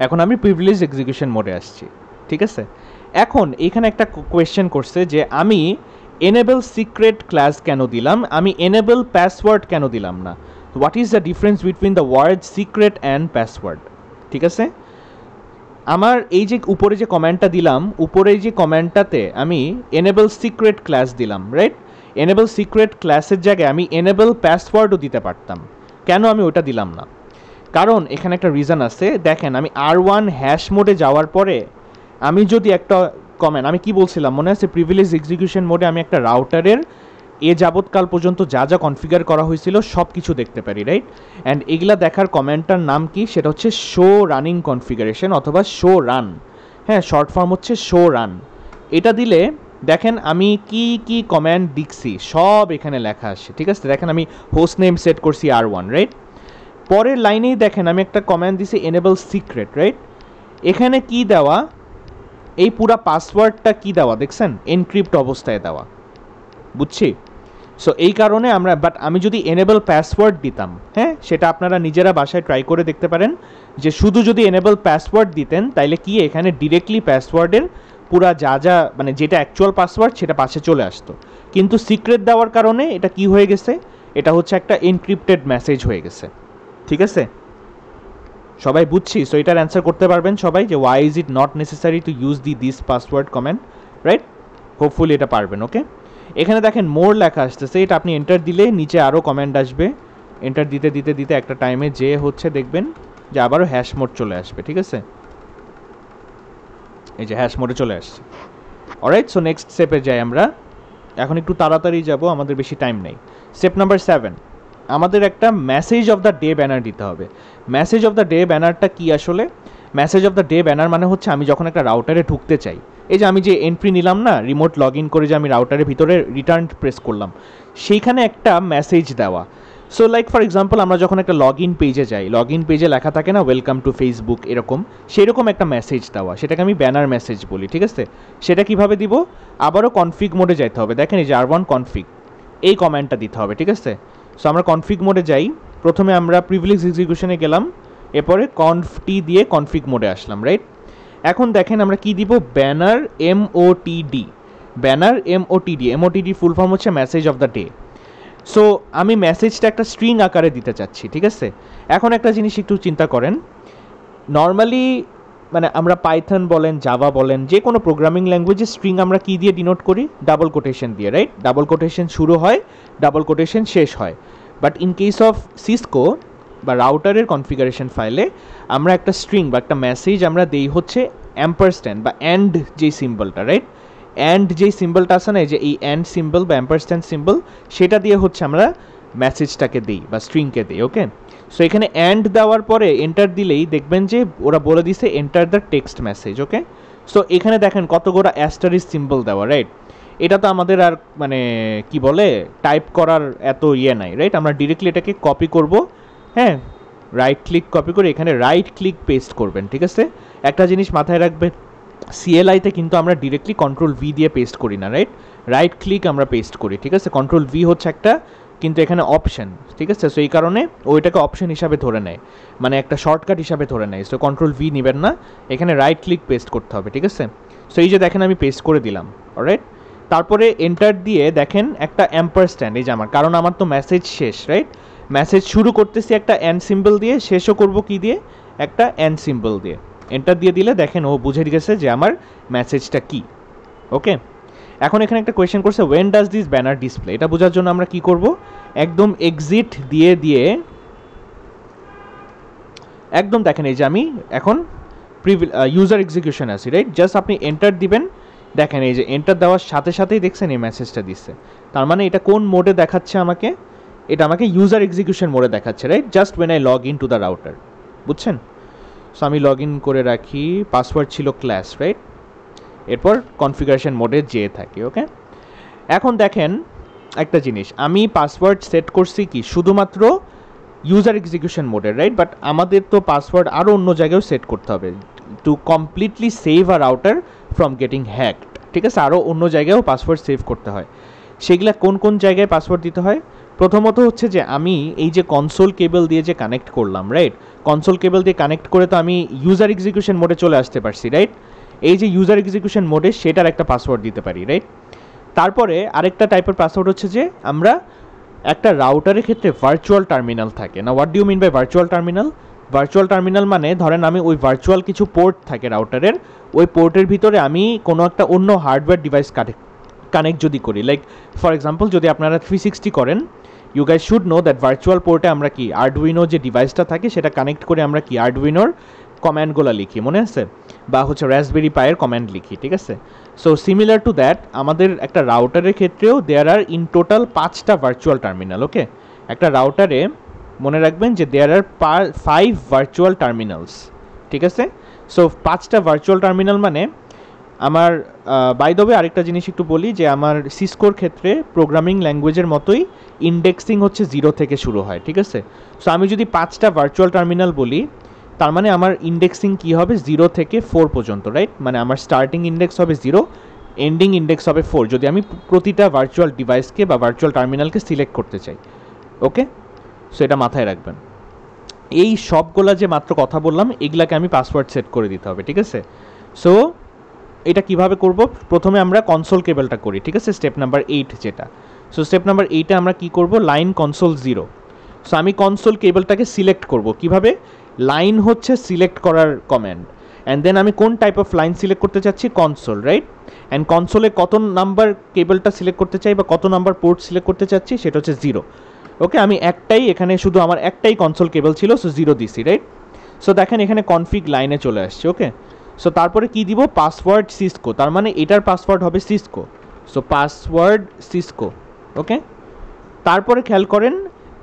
এখন আমি প্রিভিলেজ এক্সিকিউশন মোডে আসছি, ঠিক আছে? এখন এখানে একটা কোয়েশ্চেন করছে যে আমি এনেবল সিক্রেট ক্লাস কেন দিলাম, আমি এনেবল পাসওয়ার্ড কেন দিলাম না? What is the difference between the word secret and password? ঠিক আছে, আমার এই যে উপরে যে কমেন্টটা দিলাম, উপরে যে কমেন্টটাতে আমি এনেবল সিক্রেট ক্লাস দিলাম, রাইট? এনেবল সিক্রেট ক্লাসের জায়গায় আমি এনেবল পাসওয়ার্ডও দিতে পারতাম। কেন আমি ওটা দিলাম না? কারণ এখানে একটা রিজন আছে। দেখেন আমি R1 হ্যাশ মোডে যাওয়ার পরে আমি যদি একটা কমেন্ট, আমি কি বলছিলাম মনে আছে? প্রিভিলেজ এক্সিকিউশন মোডে আমি একটা রাউটারের এ যাবৎকাল পর্যন্ত যা যা কনফিগার করা হয়েছিল সব কিছু দেখতে পারি, রাইট? অ্যান্ড এগুলা দেখার কমেন্টটার নাম কি? সেটা হচ্ছে শো রানিং কনফিগারেশন অথবা শো রান। হ্যাঁ, শর্ট ফর্ম হচ্ছে শো রান। এটা দিলে দেখেন আমি কি কি কমেন্ট দিচ্ছি সব এখানে লেখা আসে, ঠিক আছে? দেখেন আমি হোস্ট নেম সেট করছি R1, রাইট? পরের লাইনেই দেখেন আমি একটা কমেন্ট দিছি এনেবল সিক্রেট, রাইট? এখানে কি দেওয়া? এই পুরা পাসওয়ার্ডটা কি দেওয়া দেখছেন? এনক্রিপ্ট অবস্থায় দেওয়া, বুঝছি? সো এই কারণে আমরা, বাট আমি যদি এনেবল পাসওয়ার্ড দিতাম, হ্যাঁ, সেটা আপনারা নিজেরা বাসায় ট্রাই করে দেখতে পারেন যে শুধু যদি এনেবল পাসওয়ার্ড দিতেন তাইলে কি এখানে ডিরেক্টলি পাসওয়ার্ডের পুরা যা যা মানে যেটা অ্যাকচুয়াল পাসওয়ার্ড সেটা পাশে চলে আসতো। কিন্তু সিক্রেট দেওয়ার কারণে এটা কি হয়ে গেছে? এটা হচ্ছে একটা এনক্রিপ্টেড মেসেজ হয়ে গেছে, ঠিক আছে? সবাই বুঝছি? সো এটার অ্যান্সার করতে পারবেন সবাই যে why is it not necessary to use this password command, right? Hopefully এটা পারবেন। ওকে, এখানে দেখেন মোর লেখা আসতেছে, এটা আপনি এন্টার দিলে নিচে আরও কমেন্ট আসবে। এন্টার দিতে দিতে দিতে একটা টাইমে যে হচ্ছে দেখবেন যে আবারও হ্যাশ মোড চলে আসবে, ঠিক আছে? এই যে হ্যাশ মোডে চলে আসছে। অলরাইট, সো নেক্সট স্টেপে যাই আমরা। এখন একটু তাড়াতাড়ি যাব, আমাদের বেশি টাইম নেই। স্টেপ নাম্বার 7, আমাদের একটা message of the day banner দিতে হবে। মেসেজ অফ দ্য ডে ব্যানারটা কি আসলে? Message of the day banner মানে হচ্ছে আমি যখন একটা রাউটারে ঢুকতে চাই, এই যে আমি যে এন্ট্রি নিলাম না রিমোট লগ ইন করে, যে আমি রাউটারের ভিতরে রিটার্ন প্রেস করলাম, সেইখানে একটা মেসেজ দেওয়া। সো লাইক ফর এক্সাম্পল আমরা যখন একটা লগ ইন পেজে যাই, লগ ইন পেজে লেখা থাকে না ওয়েলকাম টু ফেসবুক, এরকম সেরকম একটা মেসেজ দেওয়া, সেটাকে আমি ব্যানার মেসেজ বলি, ঠিক আছে? সেটা কিভাবে দিব? আবারও কনফিগ মোডে যাইতে হবে। দেখেন এই যে R1 কনফিগ, এই কমেন্টটা দিতে হবে, ঠিক আছে? সো আমরা কনফিগ মোডে যাই। প্রথমে আমরা প্রিভিলেজ এক্সিকিউশনে গেলাম, এরপরে কনফটি দিয়ে কনফিগ মোডে আসলাম, রাইট? এখন দেখেন আমরা কি দিব? Banner MOTD, banner MOTD। MOTD full form হচ্ছে message of the day. So আমি মেসেজটা একটা স্ট্রিং আকারে দিতে চাচ্ছি, ঠিক আছে? এখন একটা জিনিস একটু চিন্তা করেন, নর্মালি মানে আমরা পাইথন বলেন, জাভা বলেন, যে কোনো প্রোগ্রামিং ল্যাঙ্গুয়েজে স্ট্রিং আমরা কি দিয়ে ডিনোট করি? ডাবল কোটেশন দিয়ে, রাইট? ডাবল কোটেশন শুরু হয়, ডাবল কোটেশন শেষ হয়। But in case of Cisco বা রাউটারের কনফিগারেশন ফাইলে আমরা একটা স্ট্রিং বা একটা মেসেজ আমরা দেই হচ্ছে অ্যাম্পারস্ট্যান্ড বা অ্যান্ড যে সিম্বলটা, রাইট? অ্যান্ড যেই সিম্বলটা আছে না, যে এই অ্যান্ড সিম্বল বা অ্যাম্পারস্ট্যান্ড সিম্বল, সেটা দিয়ে হচ্ছে আমরা মেসেজটাকে দিই বা স্ট্রিংকে দিই। ওকে, সো এখানে অ্যান্ড দেওয়ার পরে এন্টার দিলেই দেখবেন যে ওরা বলে দিছে enter the text message. Okay, so এখানে দেখেন কতগুলো অ্যাস্টারিস সিম্বল দেওয়া, রাইট? এটা তো আমাদের আর মানে কি বলে টাইপ করার এত নাই, রাইট? আমরা ডিরেক্টলি এটাকে কপি করব, হ্যাঁ, রাইট ক্লিক কপি করে এখানে রাইট ক্লিক পেস্ট করবেন, ঠিক আছে? একটা জিনিস মাথায় রাখবেন, সিএলআইতে কিন্তু আমরা ডিরেক্টলি কন্ট্রোল ভি দিয়ে পেস্ট করি না, রাইট? রাইট ক্লিক আমরা পেস্ট করি, ঠিক আছে? কন্ট্রোল ভি হচ্ছে একটা কিন্তু এখানে অপশন, ঠিক আছে? সো এই কারণে ওইটাকে অপশন হিসাবে ধরে নেয়, মানে একটা শর্টকাট হিসাবে ধরে নেয়। সো কন্ট্রোল ভি নেবেন না, এখানে রাইট ক্লিক পেস্ট করতে হবে, ঠিক আছে? সো এই যে দেখেন আমি পেস্ট করে দিলাম, অলরাইট? তারপরে এন্টার দিয়ে দেখেন একটা অ্যাম্পারস্ট্যান্ড, এই যে আমার, কারণ আমার তো মেসেজ শেষ, রাইট? মেসেজ শুরু করতেছি একটা অ্যান্ড সিম্বল দিয়ে, শেষও করব কি দিয়ে? একটা অ্যান্ড সিম্বল দিয়ে। এন্টার দিয়ে দিলে দেখেন ও বুঝে গেছে যে আমার মেসেজটা কি। ওকে, এখন এখানে একটা কোয়েশ্চেন করছে when does this banner display, এটা বোঝার জন্য আমরা কি করব, একদম এক্সিট দিয়ে দিয়ে একদম দেখেন এই যে আমি এখন ইউজার এক্সিকিউশন আছি, রাইট? জাস্ট আপনি এন্টার দিবেন, দেখেন এই যে এন্টার দেওয়ার সাথে সাথেই দেখছেন এই মেসেজটা দিচ্ছে। তার মানে এটা কোন মোডে দেখাচ্ছে আমাকে? এটা আমাকে ইউজার এক্সিকিউশন মোডে দেখাচ্ছে, right? Just when I log in to the router, বুঝছেন? সো আমি লগ ইন করে রাখি, পাসওয়ার্ড ছিল ক্লাস, রাইট? এরপর কনফিগারেশন মোডে যেয়ে থাকি। ওকে, এখন দেখেন একটা জিনিস, আমি পাসওয়ার্ড সেট করছি কি শুধুমাত্র ইউজার এক্সিকিউশন মোডে, রাইট? বাট আমাদের তো পাসওয়ার্ড আরও অন্য জায়গায়ও সেট করতে হবে to completely save a router from getting hacked, ঠিক আছে? আরও অন্য জায়গায়ও পাসওয়ার্ড সেভ করতে হয়। সেগুলা কোন কোন জায়গায় পাসওয়ার্ড দিতে হয়? প্রথমত হচ্ছে যে আমি এই যে কনসোল কেবল দিয়ে যে কানেক্ট করলাম, রাইট? কনসোল কেবল দিয়ে কানেক্ট করে তো আমি ইউজার এক্সিকিউশন মোডে চলে আসতে পারছি, রাইট? এই যে ইউজার এক্সিকিউশন মোডে সেটার একটা পাসওয়ার্ড দিতে পারি, রাইট? তারপরে আরেকটা টাইপের পাসওয়ার্ড হচ্ছে যে আমরা একটা রাউটারের ক্ষেত্রে ভার্চুয়াল টার্মিনাল থাকে না। What do you mean by virtual terminal? Virtual terminal মানে ধরেন আমি ওই ভার্চুয়াল কিছু পোর্ট থাকে রাউটারের, ওই পোর্টের ভিতরে আমি কোনো একটা অন্য হার্ডওয়্যার ডিভাইস কানেক্ট যদি করি, লাইক ফর এক্সাম্পল যদি আপনারা 360 করেন, you guys should know that virtual পোর্টে আমরা কি আর্ডুইনো যে ডিভাইসটা থাকে সেটা কানেক্ট করে আমরা কি আর্ডুইনোর কম্যান্ডগুলো লিখি, মনে আছে? বা হচ্ছে রাসবেরি পাইয়ের কম্যান্ড লিখি, ঠিক আছে? সো সিমিলার টু দ্যাট আমাদের একটা রাউটারের ক্ষেত্রেও দেয়ার আর ইন টোটাল 5টা ভার্চুয়াল টার্মিনাল। ওকে, একটা রাউটারে মনে রাখবেন যে দেয়ার আর 5 ভার্চুয়াল টার্মিনালস, ঠিক আছে? সো 5টা ভার্চুয়াল টার্মিনাল মানে আমার বাই দ্য ওয়ে আরেকটা জিনিস একটু বলি যে আমার সিসকোর ক্ষেত্রে প্রোগ্রামিং ল্যাঙ্গুয়েজের মতোই ইন্ডেক্সিং হচ্ছে 0 থেকে শুরু হয়, ঠিক আছে? সো আমি যদি 5টা ভার্চুয়াল টার্মিনাল বলি, তার মানে আমার ইন্ডেক্সিং কি হবে 0 থেকে 4 পর্যন্ত, রাইট? মানে আমার স্টার্টিং ইন্ডেক্স হবে 0, এন্ডিং ইন্ডেক্স হবে 4 যদি আমি প্রতিটা ভার্চুয়াল ডিভাইসকে বা ভার্চুয়াল টার্মিনালকে সিলেক্ট করতে চাই। ওকে, সো এটা মাথায় রাখবেন। এই সবগুলা যে মাত্র কথা বললাম এগুলাকে আমি পাসওয়ার্ড সেট করে দিতে হবে, ঠিক আছে? সো এটা কিভাবে করব? প্রথমে আমরা কনসোল কেবলটা করি, ঠিক আছে? স্টেপ নাম্বার 8 যেটা। সো স্টেপ নাম্বার 8-এ আমরা কি করব? Line console 0। সো আমি কনসোল কেবলটাকে সিলেক্ট করব কিভাবে? লাইন হচ্ছে সিলেক্ট করার কমান্ড, অ্যান্ড দেন আমি কোন টাইপ অফ লাইন সিলেক্ট করতে চাচ্ছি? Console, right? অ্যান্ড কনসোলে কত নাম্বার কেবলটা সিলেক্ট করতে চাই বা কত নাম্বার পোর্ট সিলেক্ট করতে চাচ্ছি সেটা হচ্ছে 0। ওকে, আমি একটাই, এখানে শুধু আমার একটাই কনসোল কেবল ছিল, সো 0 দিছি, রাইট? সো দেখেন এখানে কনফিগ লাইনে চলে আসছে। ওকে, সো তারপরে কি দিব? পাসওয়ার্ড সিসকো, তার মানে এটার পাসওয়ার্ড হবে Cisco. So password Cisco. Okay, তারপরে খেয়াল করেন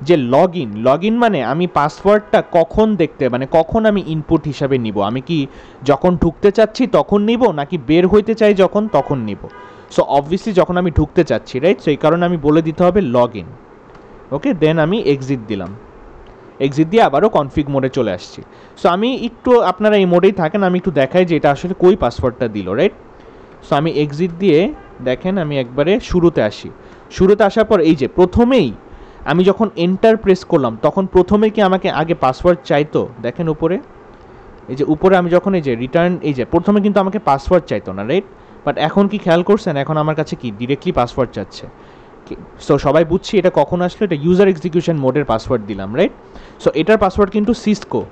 যে লগ ইন মানে আমি পাসওয়ার্ডটা কখন দেখতে, মানে কখন আমি ইনপুট হিসাবে নিব, আমি কি যখন ঢুকতে চাচ্ছি তখন নিব নাকি বের হইতে চাই যখন তখন নিব? সো অবভিয়াসলি যখন আমি ঢুকতে চাচ্ছি, রাইট? সো এই কারণে আমি বলে দিতে হবে লগ ইন। ওকে, দেন আমি এক্সিট দিলাম, এক্সিট দিয়ে আবারও কনফিগ মোডে চলে আসছি। সো আমি একটু, আপনারা এই মোডেই থাকেন, আমি একটু দেখাই যে এটা আসলে কই পাসওয়ার্ডটা দিল, রাইট? সো আমি এক্সিট দিয়ে দেখেন আমি একবারে শুরুতে আসি। শুরুতে আসার পর এই যে প্রথমেই আমি যখন এন্টার প্রেস করলাম তখন প্রথমে কি আমাকে আগে পাসওয়ার্ড চাইতো? দেখেন উপরে, এই যে উপরে আমি যখন এই যে রিটার্ন, এই যে প্রথমে কিন্তু আমাকে পাসওয়ার্ড চাইতো না, রাইট? বাট এখন কি খেয়াল করছেন, এখন আমার কাছে কি ডিরেক্টলি পাসওয়ার্ড চাচ্ছে। সো সবাই বুঝছি এটা কখন আসলো, এটা ইউজার এক্সিকিউশন মোডের পাসওয়ার্ড দিলাম, রাইট? সো এটার পাসওয়ার্ড কিন্তু সিসকো,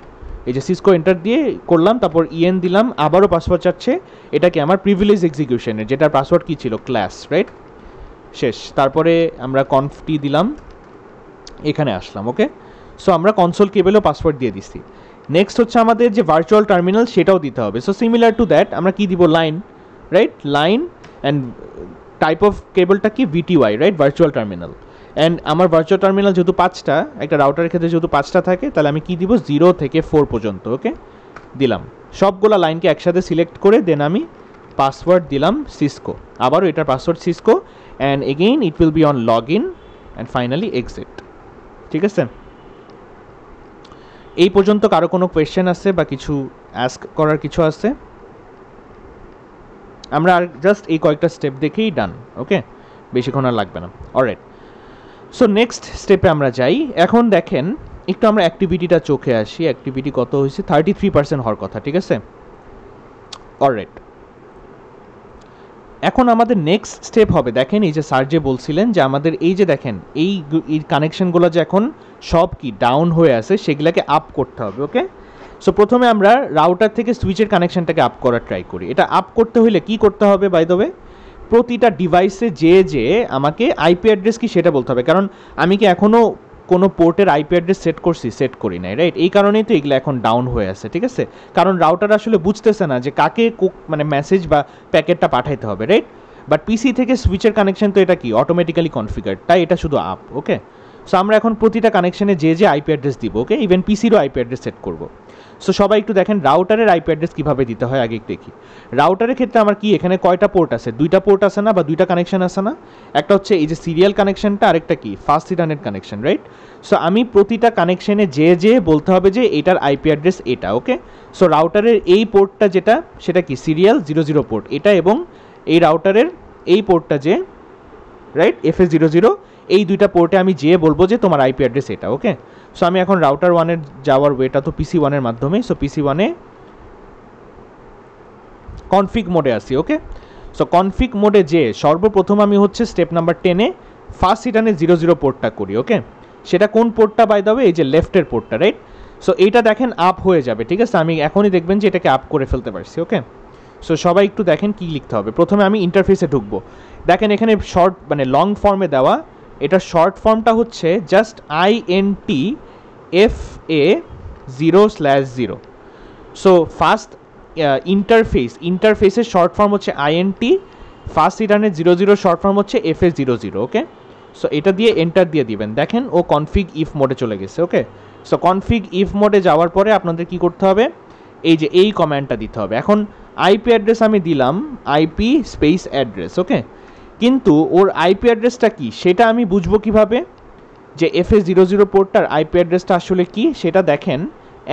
এই যে সিসকো এন্টার দিয়ে করলাম, তারপর ইএন দিলাম, আবারও পাসওয়ার্ড চাচ্ছে। এটা কি আমার প্রিভিলেজ এক্সিকিউশনের, যেটার পাসওয়ার্ড কি ছিল? Class, right? শেষ। তারপরে আমরা কনফটি দিলাম, এখানে আসলাম। ওকে, সো আমরা কনসোল কেবলও পাসওয়ার্ড দিয়ে দিচ্ছি। নেক্সট হচ্ছে আমাদের যে ভার্চুয়াল টার্মিনাল সেটাও দিতে হবে। সো সিমিলার টু দ্যাট আমরা কি দিব? Line, right? Line and type of কেবলটা কি VTY, right, virtual terminal. And আমার ভার্চুয়াল টার্মিনাল যেহেতু 5টা, একটা রাউটারের ক্ষেত্রে যেহেতু 5টা থাকে, তাহলে আমি কি দিব 0 থেকে 4 পর্যন্ত। ওকে, দিলাম সবগুলা লাইনকে একসাথে সিলেক্ট করে, দেন আমি পাসওয়ার্ড দিলাম সিসকো, আবারও এটার password Cisco, and again it will be on log in and finally exit. ঠিক আছে, এই পর্যন্ত কারো কোনো কোয়েশ্চেন আছে বা কিছু অ্যাস্ক করার কিছু আছে? আমরা আর জাস্ট এই কয়েকটা স্টেপ দেখেই ডান। ওকে, বেশিক্ষণ আর লাগবে না। অলরাইট, সো নেক্সট স্টেপে আমরা যাই। এখন দেখেন একটু আমরা অ্যাক্টিভিটিটা চোখে আসি। অ্যাক্টিভিটি কত হয়েছে? 33% হওয়ার কথা। ঠিক আছে, অলরাইট, এখন আমাদের নেক্সট স্টেপ হবে, দেখেন এই যে স্যার যে বলছিলেন যে আমাদের এই যে দেখেন এই কানেকশনগুলো যে এখন সব কি ডাউন হয়ে আছে, সেগুলোকে আপ করতে হবে। ওকে, সো প্রথমে আমরা রাউটার থেকে সুইচের কানেকশনটাকে আপ করার ট্রাই করি। এটা আপ করতে হলে কি করতে হবে বাই দ্য ওয়ে? প্রতিটা ডিভাইসে যে আমাকে আইপি অ্যাড্রেস কি সেটা বলতে হবে, কারণ আমি কি এখনও কোনো পোর্টের আইপি অ্যাড্রেস সেট করছি? সেট করি নাই, রাইট? এই কারণেই তো এগুলো এখন ডাউন হয়ে আছে। ঠিক আছে, কারণ রাউটার আসলে বুঝতেছে না যে কাকে মানে মেসেজ বা প্যাকেটটা পাঠাইতে হবে, রাইট? বাট পিসি থেকে সুইচের কানেকশন তো এটা কি অটোমেটিক্যালি কনফিগার, তাই এটা শুধু আপ। ওকে, সো আমরা এখন প্রতিটা কানেকশনে যে আইপি অ্যাড্রেস দিব। ওকে, ইভেন পিসিরও আইপি অ্যাড্রেস সেট করব। সো সবাই একটু দেখেন রাউটারের আইপি অ্যাড্রেস কীভাবে দিতে হয় আগে একটু দেখি। রাউটারের ক্ষেত্রে আমার কি এখানে কয়টা পোর্ট আছে? 2টা পোর্ট আছে না, বা 2টা কানেকশন আছে না? একটা হচ্ছে এই যে সিরিয়াল কানেকশনটা, আরেকটা কি fast internet connection, right? So আমি প্রতিটা কানেকশনে যে বলতে হবে যে এটার আইপি অ্যাড্রেস এটা। ওকে, সো রাউটারের এই পোর্টটা যেটা, সেটা কি সিরিয়াল 00 পোর্ট এটা, এবং এই রাউটারের এই পোর্টটা যে, রাইট, FS00, এই 2টা পোর্টে আমি বলবো যে তোমার আইপি অ্যাড্রেস এটা। ওকে, সো আমি এখন রাউটার 1-এর যাওয়ার ওয়েটা তো PC 1-এর মাধ্যমে। সো PC 1-এ কনফিগ মোডে আসি। ওকে, সো কনফিগ মোডে সর্বপ্রথম আমি হচ্ছে স্টেপ নাম্বার 10-এ ফার্স্ট ইটার্নের 00 পোর্টটা করি। ওকে, সেটা কোন পোর্টটা বাই দ্য ওয়ে? এই যে লেফটের পোর্টটা, রাইট? সো এইটা দেখেন আপ হয়ে যাবে। ঠিক আছে, আমি এখনই দেখবেন যে এটাকে আপ করে ফেলতে পারছি। ওকে, সো সবাই একটু দেখেন কি লিখতে হবে। প্রথমে আমি ইন্টারফেসে ঢুকবো। দেখেন এখানে শর্ট মানে লং ফর্মে দেওয়া, এটা শর্ট ফর্মটা হচ্ছে জাস্ট INTFA0/0। সো ফার্স্ট ইন্টারফেসের শর্ট ফর্ম হচ্ছে INT, ফার্স্ট ইটার্নের 00 শর্ট ফর্ম হচ্ছে FA00। ওকে, সো এটা দিয়ে এন্টার দিয়ে দিবেন। দেখেন ও কনফিগ ইফ মোডে চলে গেছে। ওকে, সো কনফিগ ইফ মোডে যাওয়ার পরে আপনাদের কি করতে হবে? এই যে এই কমান্ডটা দিতে হবে। এখন আইপি অ্যাড্রেস আমি দিলাম আইপি স্পেস অ্যাড্রেস। ওকে, কিন্তু ওর আইপি অ্যাড্রেসটা কি সেটা আমি বুঝবো কিভাবে? যে FA00 পোর্টটার আইপি অ্যাড্রেসটা আসলে কি সেটা দেখেন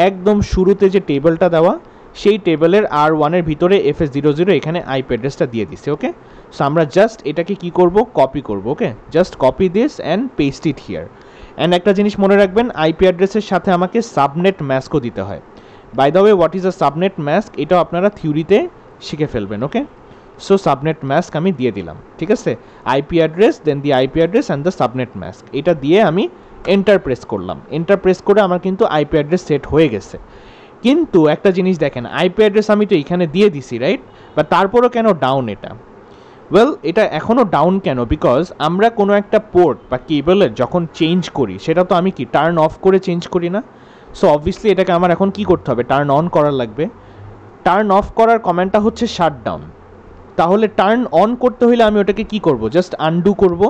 একদম শুরুতে যে টেবিলটা দেওয়া, সেই টেবিলের R1-এর ভিতরে FA00 এখানে আইপি অ্যাড্রেসটা দিয়ে দিছে। ওকে, সো আমরা জাস্ট এটাকে কি করব? কপি করব। Okay, just copy this and paste it here. And একটা জিনিস মনে রাখবেন, আইপি অ্যাড্রেসের সাথে আমাকে সাবনেট ম্যাস্কও দিতে হয়। By the way, what is a subnet mask? এটাও আপনারা থিওরিতে শিখে ফেলবেন। ওকে, সো সাবনেট ম্যাস্ক আমি দিয়ে দিলাম। ঠিক আছে, IP address, then the IP address and the subnet mask, এটা দিয়ে আমি এন্টার প্রেস করলাম। এন্টার প্রেস করে আমার কিন্তু আইপি অ্যাড্রেস সেট হয়ে গেছে। কিন্তু একটা জিনিস দেখেন, আইপি অ্যাড্রেস আমি তো এখানে দিয়ে দিছি, রাইট? বা তারপরও কেন ডাউন এটা? ওয়েল, এটা এখনও ডাউন কেন? বিকজ আমরা কোনো একটা পোর্ট বা কেবলের যখন চেঞ্জ করি, সেটা তো আমি কি টার্ন অফ করে চেঞ্জ করি না? সো অবভিয়াসলি এটাকে আমার এখন কি করতে হবে? টার্ন অন করার লাগবে। টার্ন অফ করার কমান্ডটা হচ্ছে শাটডাউন। তাহলে টার্ন অন করতে হলে আমি ওটাকে কি করব? জাস্ট আনডু করব।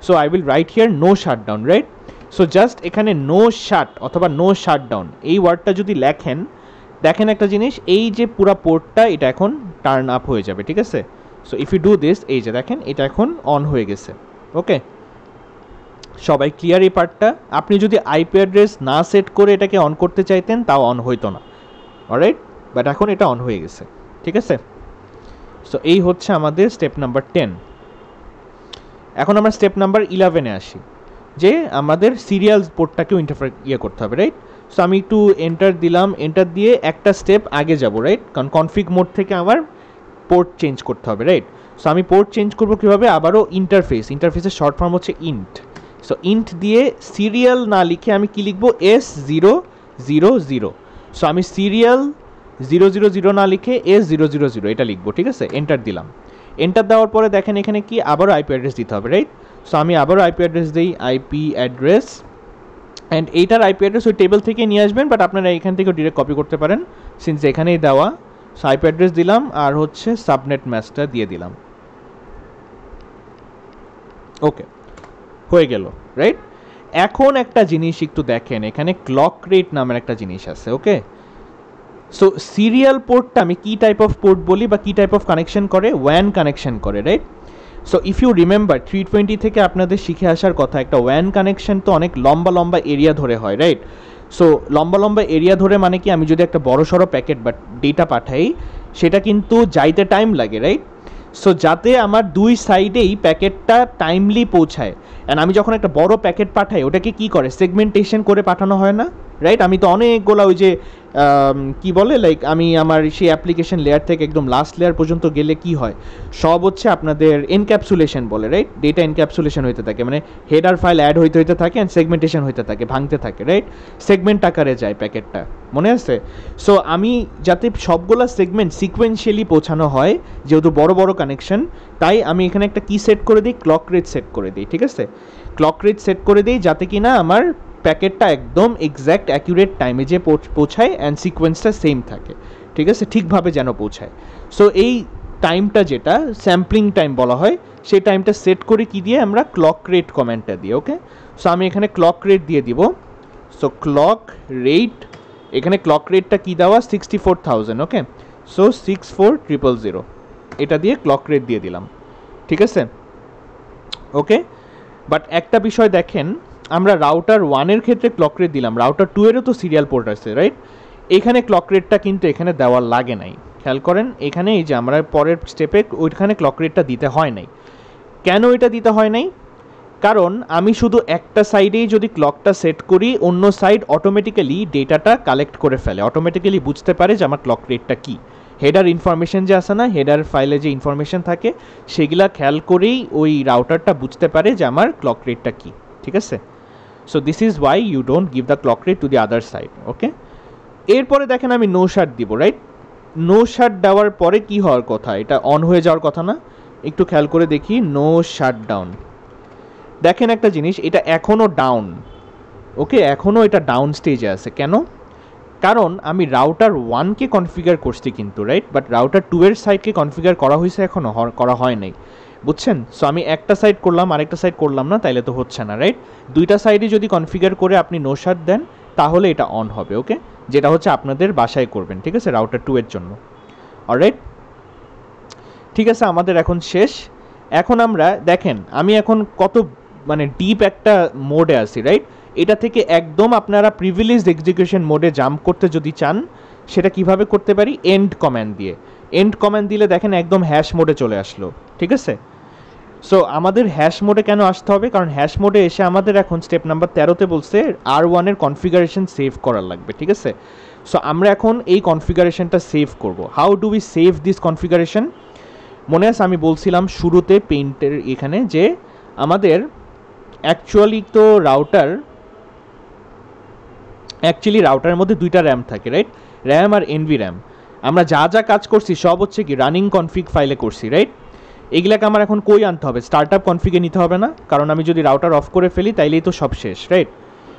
So I will write here no shutdown, right? So just এখানে নো শাট অথবা নো শাটডাউন এই ওয়ার্ডটা যদি লেখেন, দেখেন একটা জিনিস, এই যে পুরা পোর্টটা এটা এখন টার্ন আপ হয়ে যাবে। ঠিক আছে, so if you do this, এই যে দেখেন এটা এখন অন হয়ে গেছে। ওকে, সবাই ক্লিয়ার এই পার্টটা? আপনি যদি আইপি অ্যাড্রেস না সেট করে এটাকে অন করতে চাইতেন তাও অন হইতো না, অলরাইট? বাট এখন এটা অন হয়ে গেছে। ঠিক আছে, সো এই হচ্ছে আমাদের স্টেপ নাম্বার 10। এখন আমরা স্টেপ নাম্বার 11-এ আসি, যে আমাদের সিরিয়াল পোর্টটাকেও করতে হবে, রাইট? সো আমি একটু এন্টার দিলাম, এন্টার দিয়ে একটা স্টেপ আগে যাব, রাইট? কারণ কনফিগ মোড থেকে আমার পোর্ট চেঞ্জ করতে হবে, রাইট? সো আমি পোর্ট চেঞ্জ করবো কীভাবে? আবারও ইন্টারফেসের শর্ট ফর্ম হচ্ছে ইন্ট। সো ইন্ট দিয়ে সিরিয়াল না লিখে আমি কি লিখবো? S000। সো আমি সিরিয়াল 000 না লিখে S000 এটা লিখবো। ঠিক আছে, এন্টার দিলাম। এন্টার দেওয়ার পরে দেখেন এখানে কি আবারও আইপি অ্যাড্রেস দিতে হবে, রাইট? সো আমি আবারও আইপি অ্যাড্রেস দিই, আইপি অ্যাড্রেস, অ্যান্ড এইটার আইপি অ্যাড্রেস ওই টেবিল থেকে নিয়ে আসবেন, বাট আপনারা এখান থেকে ডিরেক্ট কপি করতে পারেন সিন্স এখানেই দেওয়া। সো আইপি অ্যাড্রেস দিলাম আর হচ্ছে সাবনেট ম্যাস্কটা দিয়ে দিলাম। ওকে, হয়ে গেল, রাইট? এখন একটা জিনিস একটু দেখেন, এখানে ক্লক রেট নামের একটা জিনিস আছে, ওকে? সো সিরিয়াল পোর্টটা আমি কি টাইপ অফ পোর্ট বলি বা কি টাইপ অফ কানেকশন করে? ওয়ান কানেকশন করে, right? So if you remember 320 থেকে আপনাদের শিখে আসার কথা, একটা ওয়ান কানেকশন তো অনেক লম্বা লম্বা এরিয়া ধরে হয়, রাইট? সো লম্বা লম্বা এরিয়া ধরে মানে কি, আমি যদি একটা বড় সড়ো প্যাকেট বা ডেটা পাঠাই, সেটা কিন্তু যাইতে টাইম লাগে, রাইট? সো যাতে আমার দুই সাইডেই প্যাকেটটা টাইমলি পৌঁছায়, অ্যান্ড আমি যখন একটা বড় প্যাকেট পাঠাই, ওটাকে কি করে, সেগমেন্টেশন করে পাঠানো হয় না, রাইট? আমি তো অনেকগুলো ওই যে কি বলে, লাইক আমি আমার সেই অ্যাপ্লিকেশন লেয়ার থেকে একদম লাস্ট লেয়ার পর্যন্ত গেলে কি হয়, সব হচ্ছে আপনাদের এনক্যাপসুলেশন বলে, রাইট? ডেটা এনক্যাপসুলেশন হইতে থাকে, মানে হেডার ফাইল অ্যাড হইতে থাকে অ্যান্ড সেগমেন্টেশন হইতে থাকে, ভাঙতে থাকে, রাইট? সেগমেন্ট আকারে যায় প্যাকেটটা, মনে আছে? সো আমি যাতে সবগুলা সেগমেন্ট সিকোয়েন্সিয়ালি পৌঁছানো হয়, যেহেতু বড় বড় কানেকশন, তাই আমি এখানে একটা কি সেট করে দিই, ক্লক রেট সেট করে দিই, ঠিক আছে? ক্লক রেট সেট করে দিই যাতে কি না আমার প্যাকেটটা একদম এক্স্যাক্ট অ্যাকিউরেট টাইমে যে পৌঁছায় অ্যান্ড সিকোয়েন্সটা সেম থাকে, ঠিক আছে? ঠিকভাবে যেন পৌঁছায়। সো এই টাইমটা যেটা স্যাম্পলিং টাইম বলা হয়, সেই টাইমটা সেট করে কি দিয়ে, আমরা ক্লক রেট কমেন্টটা দিই, ওকে? সো আমি এখানে ক্লক রেট দিয়ে দিব। সো ক্লক রেট, এখানে ক্লক রেটটা কি দেওয়া, 64,000, ওকে? সো 64,000 এটা দিয়ে ক্লক রেট দিয়ে দিলাম, ঠিক আছে? ওকে, বাট একটা বিষয় দেখেন, আমরা রাউটার 1-এর ক্ষেত্রে ক্লক রেট দিলাম, রাউটার 2-এরও তো সিরিয়াল পোর্ট আছে, রাইট? এখানে ক্লক রেটটা কিন্তু এখানে দেওয়া লাগে নাই, খেয়াল করেন। এখানে এই যে আমরা পরের স্টেপে ওইখানে ক্লক রেটটা দিতে হয় নাই। কেন এটা দিতে হয় নাই? কারণ আমি শুধু একটা সাইডেই যদি ক্লকটা সেট করি, অন্য সাইড অটোমেটিক্যালি ডেটাটা কালেক্ট করে ফেলে, অটোমেটিক্যালি বুঝতে পারে যে আমার ক্লক রেটটা কী। হেডার ইনফরমেশন যে আসে না, হেডার ফাইলে যে ইনফরমেশন থাকে, সেগুলা খেয়াল করেই ওই রাউটারটা বুঝতে পারে যে আমার ক্লক রেটটা কী, ঠিক আছে? So this is why you don't give the clock rate to the other side, okay? এরপরে দেখেন আমি নো শাট দিব, রাইট? নো শাট দেওয়ার পরে কি হওয়ার কথা, এটা অন হয়ে যাওয়ার কথা না? একটু খেয়াল করে দেখি, নো শাট ডাউন। দেখেন একটা জিনিস, এটা এখনও ডাউন, ওকে? এখনও এটা ডাউন স্টেজে আছে। কেন? কারণ আমি রাউটার 1-কে কনফিগার করছি কিন্তু, রাইট? বাট রাউটার 2-এর সাইডকে কনফিগার করা হয়েছে, এখনও করা হয় নাই, বুঝছেন? সো আমি একটা সাইড করলাম, আরেকটা সাইড করলাম না, তাইলে তো হচ্ছে না, রাইট? দুইটা সাইডে যদি কনফিগার করে আপনি নো শাট দেন, তাহলে এটা অন হবে, ওকে? যেটা হচ্ছে আপনাদের বাসায় করবেন, ঠিক আছে? রাউটার 2-এর জন্য, অলরাইট? ঠিক আছে, আমাদের এখন শেষ। এখন আমরা দেখেন, আমি এখন কত মানে ডিপ একটা মোডে আছি, রাইট? এটা থেকে একদম আপনারা প্রিভিলেজড এক্সিকিউশন মোডে জাম্প করতে যদি চান, সেটা কিভাবে করতে পারি? এন্ড কমান্ড দিয়ে। এন্ড কমান্ড দিলে দেখেন একদম হ্যাশ মোডে চলে আসলো, ঠিক আছে? সো আমাদের হ্যাশ মোডে কেন আসতে হবে? কারণ হ্যাশ মোডে এসে আমাদের এখন স্টেপ নাম্বার 13-তে বলছে R1-এর কনফিগারেশন সেভ করার লাগবে, ঠিক আছে? সো আমরা এখন এই কনফিগারেশনটা সেভ করব। How do we save this configuration? মনে আছে আমি বলছিলাম শুরুতে পেইন্টের এখানে যে আমাদের অ্যাকচুয়ালি তো রাউটারের মধ্যে দুইটা র্যাম থাকে, রাইট? র্যাম আর এনভি র্যাম। আমরা যা যা কাজ করছি সব হচ্ছে কি রানিং কনফিগ ফাইলে করছি, রাইট? এগুলাকে আমার এখন কই আনতে হবে? স্টার্ট আপ কনফিগে নিতে হবে না? কারণ আমি যদি রাউটার অফ করে ফেলি তাইলেই তো সব শেষ, রাইট?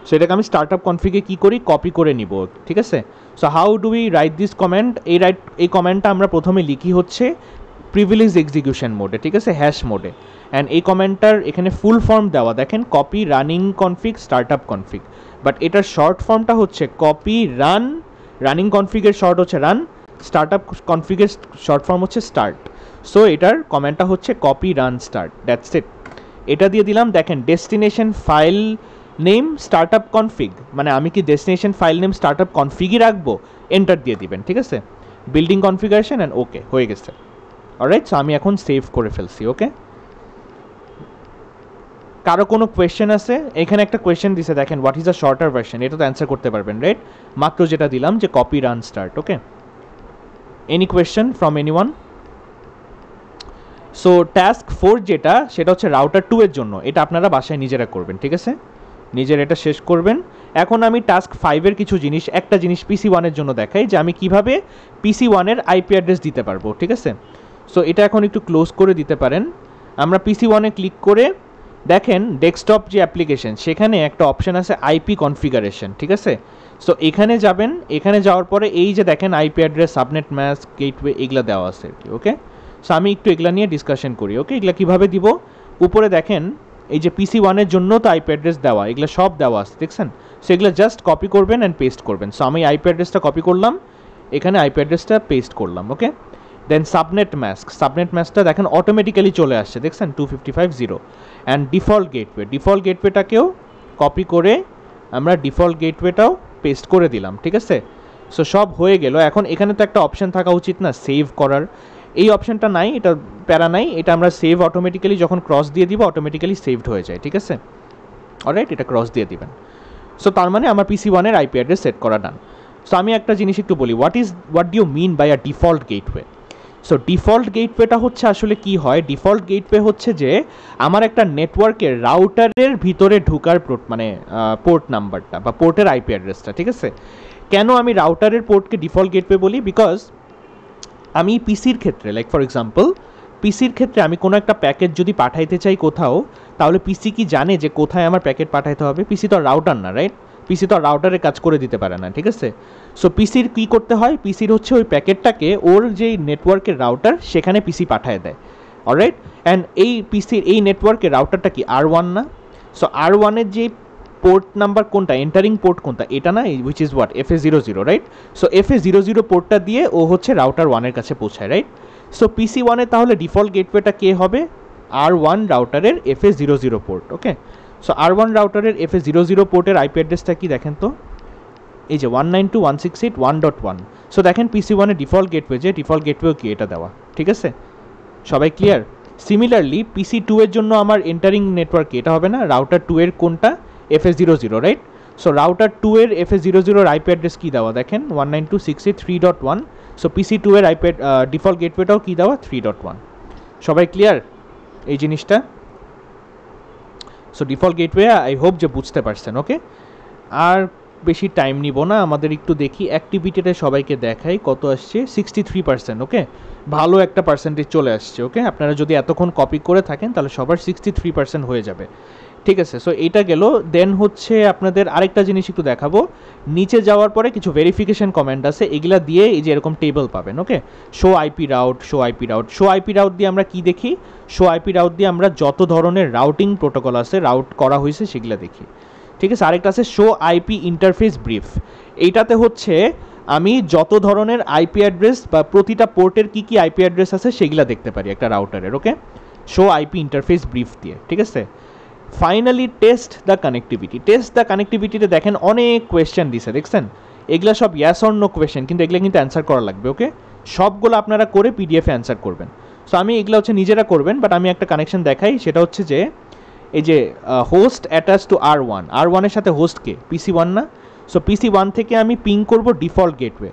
সো এটাকে আমি স্টার্ট আপ কনফিগে কী করি? কপি করে নিব, ঠিক আছে? So how do we write this comment? এই কমেন্টটা আমরা প্রথমে লিখি হচ্ছে প্রিভিলেজ এক্সিকিউশন মোডে, ঠিক আছে? হ্যাশ মোডে। অ্যান্ড এই কমেন্টটার এখানে ফুল ফর্ম দেওয়া দেখেন, copy running config start up config. But এটার শর্ট ফর্মটা হচ্ছে কপি রানিং কনফিগের শর্ট হচ্ছে রান, স্টার্ট আপ কনফিগের শর্ট ফর্ম হচ্ছে স্টার্ট। সো এটার কমেন্টটা হচ্ছে copy run start, that's it. এটা দিয়ে দিলাম। দেখেন destination file name start up config, মানে আমি কি destination file name start up কনফিগই রাখবো? এন্টার দিয়ে দিবেন, ঠিক আছে? বিল্ডিং কনফিগারেশন অ্যান্ড ওকে, হয়ে গেছে, অলরাইট? সো আমি এখন সেভ করে ফেলছি, ওকে? কারো কোনো কোয়েশ্চেন আছে? এখানে একটা কোয়েশ্চেন দিছে, দেখেন what is the shorter version, এটা তো অ্যান্সার করতে পারবেন, রাইট? মাত্র যেটা দিলাম যে copy run start, okay? Any question from anyone? So task 4 যেটা, সেটা হচ্ছে রাউটার 2-এর জন্য। এটা আপনারা বাসায় নিজেরা করবেন, ঠিক আছে? নিজের এটা শেষ করবেন। এখন আমি টাস্ক 5-এর কিছু জিনিস, একটা জিনিস পিসি 1-এর জন্য দেখাই যে আমি কিভাবে পিসি 1-এর আইপি অ্যাড্রেস দিতে পারবো, ঠিক আছে? সো এটা এখন একটু ক্লোজ করে দিতে পারেন। আমরা পিসি 1-এ ক্লিক করে দেখেন ডেস্কটপ যে অ্যাপ্লিকেশন, সেখানে একটা অপশন আছে আইপি কনফিগারেশন, ঠিক আছে? সো এখানে যাবেন, এখানে যাওয়ার পরে এই যে দেখেন IP address, subnet mask, gateway, এগুলো দেওয়া আছে আর কি, ওকে? সো আমি একটু এগুলা নিয়ে ডিসকাশন করি, ওকে? এগুলা কীভাবে দিব? উপরে দেখেন এই যে পিসি ওয়ানের জন্য তো আইপি অ্যাড্রেস দেওয়া, এগুলো সব দেওয়া আছে দেখছেন। সো এগুলো জাস্ট কপি করবেন অ্যান্ড পেস্ট করবেন। সো আমি আইপি অ্যাড্রেসটা কপি করলাম, এখানে আইপি অ্যাড্রেসটা পেস্ট করলাম, ওকে। দেন সাবনেট মাস্কটা দেখেন অটোমেটিক্যালি চলে আসছে দেখছেন 255.0 অ্যান্ড ডিফল্ট গেটওয়েটাকেও কপি করে আমরা ডিফল্ট গেটওয়েটাও পেস্ট করে দিলাম, ঠিক আছে। সো সব হয়ে গেল। এখন এখানে তো একটা অপশন থাকা উচিত না সেভ করার, এই অপশনটা নাই, এটা প্যারা নাই, এটা আমরা সেভ অটোমেটিক্যালি যখন ক্রস দিয়ে দিব অটোমেটিক্যালি সেভড হয়ে যায়, ঠিক আছে। অলরাইট, এটা ক্রস দিয়ে দিবেন। সো তার মানে আমার পিসি ওয়ানের আইপি অ্যাড্রেস সেট করা ডান। সো আমি একটা জিনিস একটু বলি, what do you mean by a default gateway. So default গেটওয়েটা হচ্ছে আসলে কি হয়, ডিফল্ট গেটওয়ে হচ্ছে যে আমার একটা নেটওয়ার্কের রাউটারের ভিতরে ঢোকার পোর্ট নাম্বারটা বা পোর্টের আইপি অ্যাড্রেসটা, ঠিক আছে। কেন আমি রাউটারের পোর্টকে ডিফল্ট গেটওয়ে বলি, বিকজ আমি পিসির ক্ষেত্রে লাইক ফর এক্সাম্পল পিসির ক্ষেত্রে আমি কোনো একটা প্যাকেট যদি পাঠাইতে চাই কোথাও, তাহলে পিসি কি জানে যে কোথায় আমার প্যাকেট পাঠাইতে হবে? পিসি তো রাউটার না, রাইট? পিসি তো রাউটারের কাজ করে দিতে পারে না, ঠিক আছে। সো পিসির কী করতে হয়, পিসির হচ্ছে ওই প্যাকেটটাকে ওর যেই নেটওয়ার্কের রাউটার সেখানে পিসি পাঠায় দেয়, অলরাইট। অ্যান্ড এই পিসির এই নেটওয়ার্কের রাউটারটা কি R1 না? সো R1-এর যে পোর্ট নাম্বার কোনটা, এন্টারিং পোর্ট কোনটা, এটা না, which is what FA00, right? So FA00 পোর্টটা দিয়ে ও হচ্ছে রাউটার 1-এর কাছে পৌঁছায়, রাইট? সো পিসি 1-এ তাহলে ডিফল্ট গেটওয়েটা কে হবে? R1 রাউটারের FA00 পোর্ট, ওকে। সো R1 রাউটারের FA00 পোর্টের আইপি অ্যাড্রেসটা কি দেখেন তো, এই যে 192.168.1.1। সো দেখেন পিসি 1-এর ডিফল্ট গেটওয়ে, যে ডিফল্ট গেটওয়ে কি এটা দেওয়া, ঠিক আছে। সবাই ক্লিয়ার? সিমিলারলি পিসি 2-এর জন্য আমার এন্টারিং নেটওয়ার্ক এটা হবে না, রাউটার 2-এর কোনটা, FA00, রাইট? সো রাউটার 2-এর FA00 আইপি অ্যাড্রেস কি দেওয়া দেখেন 192.168.3.1। সো পিসি 2-এর আইপি ডিফল্ট গেটওয়েটাও কি দেওয়া 3.1। সবাই ক্লিয়ার এই জিনিসটা? So default gateway I hope যে বুঝতে পারছেন, ওকে। আর বেশি টাইম নিব না, আমাদের একটু দেখি অ্যাক্টিভিটিটা সবাইকে দেখাই কত আসছে, 63%, ওকে। ভালো একটা পার্সেন্টেজ চলে আসছে, ওকে। আপনারা যদি এতক্ষণ কপি করে থাকেন তাহলে সবার 63% হয়ে যাবে, ঠিক আছে। সো এইটা গেল। দেন হচ্ছে আপনাদের আরেকটা জিনিস একটু দেখাবো, নিচে যাওয়ার পরে কিছু ভেরিফিকেশন কমেন্ট আছে, এগুলা দিয়ে এই যে এরকম টেবল পাবেন, ওকে। শো আইপি রাউট দিয়ে আমরা কি দেখি, শো আইপি রাউট দিয়ে আমরা যত ধরনের রাউটিং প্রোটোকল আছে রাউট করা হয়েছে সেগুলো দেখি, ঠিক আছে। আরেকটা আছে শো আইপি ইন্টারফেস ব্রিফ, এইটাতে হচ্ছে আমি যত ধরনের আইপি অ্যাড্রেস বা প্রতিটা পোর্টের কি কি আইপি অ্যাড্রেস আছে সেগুলো দেখতে পারি একটা রাউটারের, ওকে, শো আইপি ইন্টারফেস ব্রিফ দিয়ে, ঠিক আছে। ফাইনালি টেস্ট দ্য কানেক্টিভিটিতে দেখেন অনেক কোয়েশ্চেন দিছে দেখছেন, এগুলা সব ইয়াস অর নো কোয়েশ্চেন, কিন্তু এগুলো কিন্তু অ্যান্সার করা লাগবে, ওকে। সবগুলো আপনারা করে পিডিএফে অ্যান্সার করবেন। সো আমি এগুলো হচ্ছে নিজেরা করবেন, বাট আমি একটা কানেকশন দেখাই, সেটা হচ্ছে যে এই যে হোস্ট অ্যাটাচ টু R1-এর সাথে হোস্ট কে পিসি 1 না? সো পিসি 1 থেকে আমি পিং করব ডিফল্ট গেটওয়ে।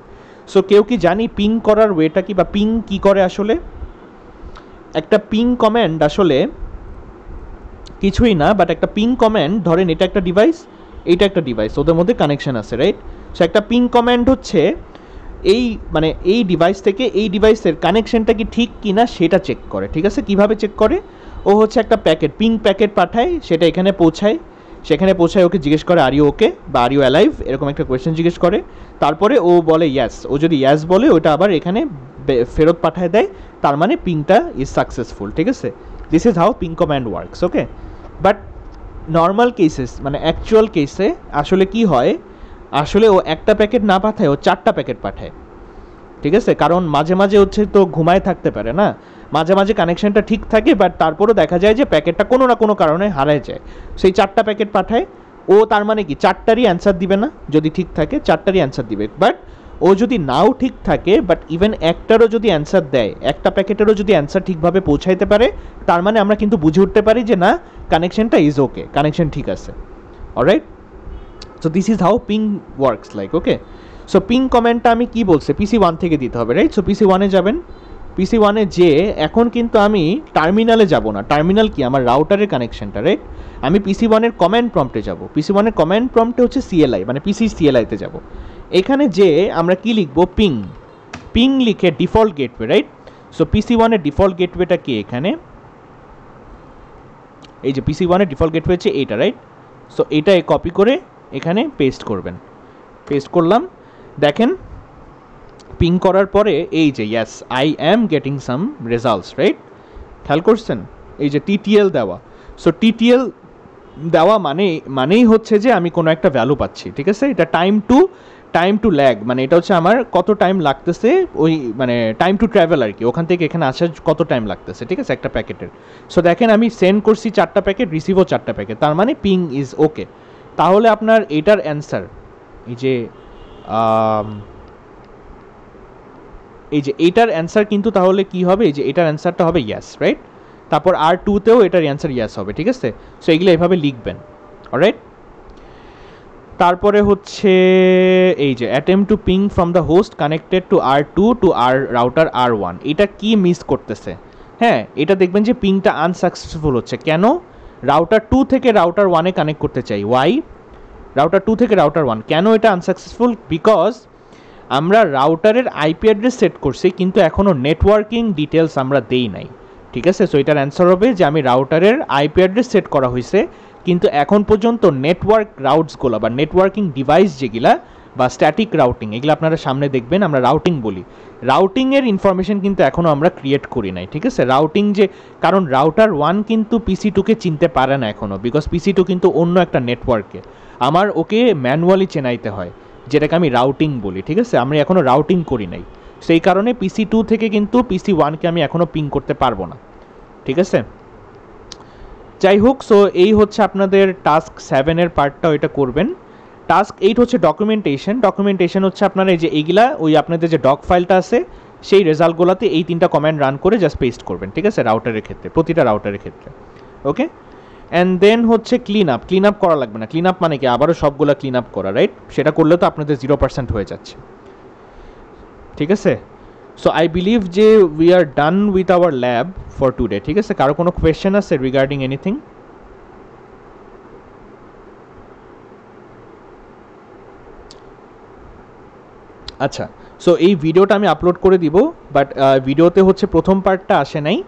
সো কেউ কি জানি পিং করার ওয়েটা কি, বা পিং কি করে আসলে? একটা পিং কমান্ড আসলে কিছুই না, বাট একটা পিং কমান্ড, ধরেন এটা একটা ডিভাইস, এইটা একটা ডিভাইস, ওদের মধ্যে কানেকশন আছে, রাইট? সো একটা পিং কমান্ড হচ্ছে এই ডিভাইস থেকে এই ডিভাইসের কানেকশনটা কি ঠিক কিনা সেটা চেক করে, ঠিক আছে। কিভাবে চেক করে? ও হচ্ছে একটা পিং প্যাকেট পাঠায়, সেটা এখানে পৌঁছায়, সেখানে পৌঁছায় ওকে জিজ্ঞেস করে আর ইউ ওকে বা আর ইউ অ্যালাইভ, এরকম একটা কোয়েশ্চেন জিজ্ঞেস করে, তারপরে ও বলে ইয়াস, ও যদি ইয়াস বলে ওটা আবার এখানে ফেরত পাঠায় দেয়, তার মানে পিংটা ইজ সাকসেসফুল, ঠিক আছে। This is how ping command works, okay. But normal cases actual কেসে আসলে কি হয়, আসলে ও একটা প্যাকেট না পাঠায়, ও 4টা প্যাকেট পাঠায়, ঠিক আছে। কারণ মাঝে মাঝে হচ্ছে তো ঘুমায় থাকতে পারে না, মাঝে মাঝে কানেকশনটা ঠিক থাকে, বাট তারপরও দেখা যায় যে প্যাকেটটা কোনো না কোনো কারণে হারায় যায়, সেই 4টা প্যাকেট পাঠায় ও, তার মানে কি 4টারই অ্যান্সার দিবে না, যদি ঠিক থাকে 4টারই অ্যান্সার দিবে। বাট ও যদি নাও ঠিক থাকে, বাট ইভেন একটারও যদি অ্যান্সার দেয়, একটা প্যাকেটেরও যদি অ্যান্সার ঠিকভাবে পৌঁছাইতে পারে, তার মানে আমরা কিন্তু বুঝে উঠতে পারি যে না, কানেকশনটা ইজ ওকে, কানেকশন ঠিক আছে, alright. So this is how ping works like, okay. So ping কমেন্টটা আমি কি বলছে, পিসি 1 থেকে দিতে হবে, রাইট? সো পিসি 1-এ যাবেন, পিসি 1-এ যে এখন কিন্তু আমি টার্মিনালে যাব না, টার্মিনাল কি আমার রাউটারের কানেকশনটা, রাইট? আমি পিসি 1-এর কমান্ড প্রম্পটে যাব, পিসি 1-এর কমান্ড প্রম্পটে হচ্ছে CLI, মানে পিসি CLI-তে যাব। এখানে যে আমরা কি লিখব, পিং লিখে ডিফল্ট গেটওয়ে, রাইট? সো পিসি 1-এর ডিফল্ট গেটওয়েটা কি এখানে, এই যে পিসি 1-এর ডিফল্ট গেটওয়ে হচ্ছে এইটা, রাইট? সো এটা কপি করে এখানে পেস্ট করবেন, পেস্ট করলাম, দেখেন পিং করার পরে এই যে yes I am getting some results, right? খেয়াল করছেন এই যে TTL দেওয়া। সো টিটিএল দেওয়া মানেই হচ্ছে যে আমি কোনো একটা ভ্যালু পাচ্ছি, ঠিক আছে। এটা টাইম টু ল্যাগ, মানে এটা হচ্ছে আমার কত টাইম লাগতেছে, ওই মানে টাইম টু ট্রাভেল আর কি, ওখান থেকে এখানে আসার কত টাইম লাগতেছে, ঠিক আছে, একটা প্যাকেটের। সো দেখেন আমি সেন্ড করছি 4টা প্যাকেট, রিসিভও 4টা প্যাকেট, তার মানে পিং ইজ ওকে। তাহলে আপনার এটার অ্যান্সার এই যে এটার অ্যান্সার কিন্তু তাহলে কি হবে, এই যে এটার অ্যান্সারটা হবে ইয়াস, রাইট। তারপর R2তেও এটার অ্যান্সার ইয়াস হবে, ঠিক আছে। সো এগুলো এভাবে লিখবেন, অলরাইট। তারপরে হচ্ছে এই যে attempt to ping from the host connected to R2 to router R1, এটা কি মিস করতেছে? হ্যাঁ, এটা দেখবেন যে পিংটা আনসাকসেসফুল হচ্ছে। কেন? রাউটার 2 থেকে রাউটার 1-এ কানেক্ট করতে চাই, ওয়াই? রাউটার 2 থেকে রাউটার 1 কেন এটা আনসাকসেসফুল? বিকজ আমরা রাউটারের আইপি অ্যাড্রেস সেট করছি কিন্তু এখনও নেটওয়ার্কিং ডিটেলস আমরা দেই নাই, ঠিক আছে। সো এটার অ্যান্সার হবে যে আমি রাউটারের আইপি অ্যাড্রেস সেট করা হয়েছে কিন্তু এখন পর্যন্ত নেটওয়ার্ক রাউটসগুলো বা নেটওয়ার্কিং ডিভাইস যেগুলা বা স্ট্যাটিক রাউটিং, এগুলো আপনারা সামনে দেখবেন, আমরা রাউটিং বলি। রাউটিংয়ের ইনফরমেশন কিন্তু এখনও আমরা ক্রিয়েট করি নাই, ঠিক আছে। রাউটিং যে, কারণ রাউটার 1 কিন্তু PC2-কে চিনতে পারে না এখনও, বিকজ PC2 কিন্তু অন্য একটা নেটওয়ার্কে, আমার ওকে ম্যানুয়ালি চেনাইতে হয়, যেটাকে আমি রাউটিং বলি, ঠিক আছে। আমি এখনও রাউটিং করি নাই, সেই কারণে PC2 থেকে কিন্তু PC1-কে আমি এখনও পিং করতে পারবো না, ঠিক আছে। যাই হোক, সো এই হচ্ছে আপনাদের টাস্ক 7-এর পার্টটা, ওইটা করবেন। টাস্ক 8 হচ্ছে ডকুমেন্টেশন হচ্ছে আপনারা এই যে এইগুলা ওই আপনাদের যে ডক ফাইলটা আছে সেই রেজাল্টগুলোতে এই 3টা কমান্ড রান করে জাস্ট পেস্ট করবেন, ঠিক আছে, রাউটারের ক্ষেত্রে, প্রতিটা রাউটারের ক্ষেত্রে, ওকে। অ্যান্ড দেন হচ্ছে ক্লিন আপ করা লাগবে না। ক্লিন আপ মানে কি? আবারও সবগুলো ক্লিন আপ করা, রাইট? সেটা করলে তো আপনাদের 0% হয়ে যাচ্ছে, ঠিক আছে। সো আই বিলিভ যে we are done with our lab for today, ঠিক আছে। কারো কোনো কোয়েশ্চেন আছে রিগার্ডিং এনিথিং? আচ্ছা, সো এই ভিডিওটা আমি আপলোড করে দিব, বাট ভিডিওতে হচ্ছে প্রথম পার্টটা আসে নাই,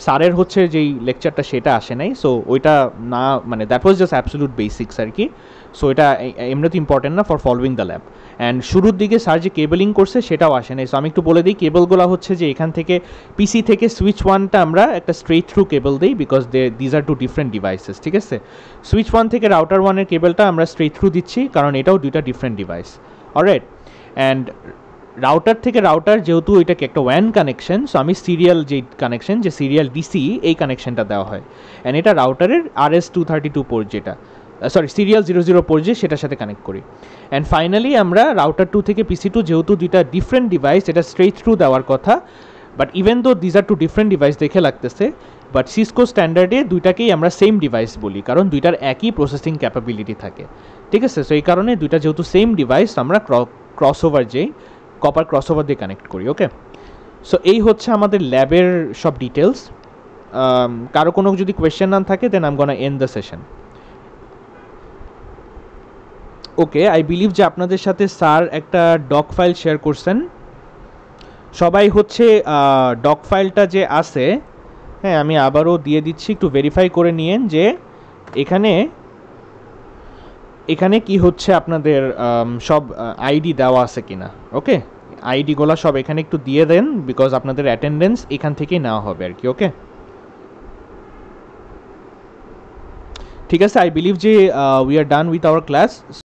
স্যারের হচ্ছে যেই লেকচারটা সেটা আসে নাই। সো ওইটা না, মানে that was just absolute basics আর কি। সো এটা এমনিতে ইম্পর্টেন্ট না for following the lab. And শুরুর দিকে স্যার যে কেবলিং করছে সেটাও আসে নাই। সো আমি একটু বলে দিই, কেবলগুলো হচ্ছে যে এখান থেকে পিসি থেকে সুইচ 1টা আমরা একটা স্ট্রেট থ্রু কেবল দিই, because these are two different devices, ঠিক আছে। সুইচ 1 থেকে রাউটার 1-এর কেবলটা আমরা স্ট্রেট থ্রু দিচ্ছি, কারণ এটাও 2টা different device, alright. And router থেকে রাউটার যেহেতু এটাকে একটা ওয়ান কানেকশন, সো আমি সিরিয়াল যে কানেকশন, যে সিরিয়াল ডিসি, এই কানেকশনটা দেওয়া হয়। অ্যান্ড এটা রাউটারের RS-232 পোর্ট, যেটা সিরিয়াল 00 পোর্ট যে সেটার সাথে কানেক্ট করি। অ্যান্ড ফাইনালি আমরা রাউটার 2 থেকে PC2, যেহেতু 2টা ডিফারেন্ট ডিভাইস, এটা স্ট্রেট থ্রু দেওয়ার কথা, but even though these are two different device দেখে লাগতেছে, বাট সিসকো স্ট্যান্ডার্ডে 2টাকেই আমরা সেম ডিভাইস বলি, কারণ 2টার একই প্রসেসিং ক্যাপাবিলিটি থাকে, ঠিক আছে। সো এই কারণে 2টা যেহেতু সেম ডিভাইস, আমরা ক্রসওভার যেই কপার ক্রসওভার দিয়ে কানেক্ট করি, ওকে। সো এই হচ্ছে আমাদের ল্যাবের সব ডিটেলস। কারো কোনো যদি কোয়েশ্চেন না থাকে, then I am gonna end the session, okay. I believe যে আপনাদের সাথে স্যার একটা ডক ফাইল শেয়ার করছেন, সবাই হচ্ছে ডক ফাইলটা যে আছে, হ্যাঁ আমি আবারও দিয়ে দিচ্ছি, একটু ভেরিফাই করে নিয়েন যে এখানে কি হচ্ছে আপনাদের সব আইডি দেওয়া আছে কিনা, ওকে। আইডিগুলো সব এখানে একটু দিয়ে দেন, বিকজ আপনাদের অ্যাটেন্ডেন্স এখান থেকেই নেওয়া হবে আর কি, ওকে। ঠিক আছে, আই বিলিভ যে we are done with our class.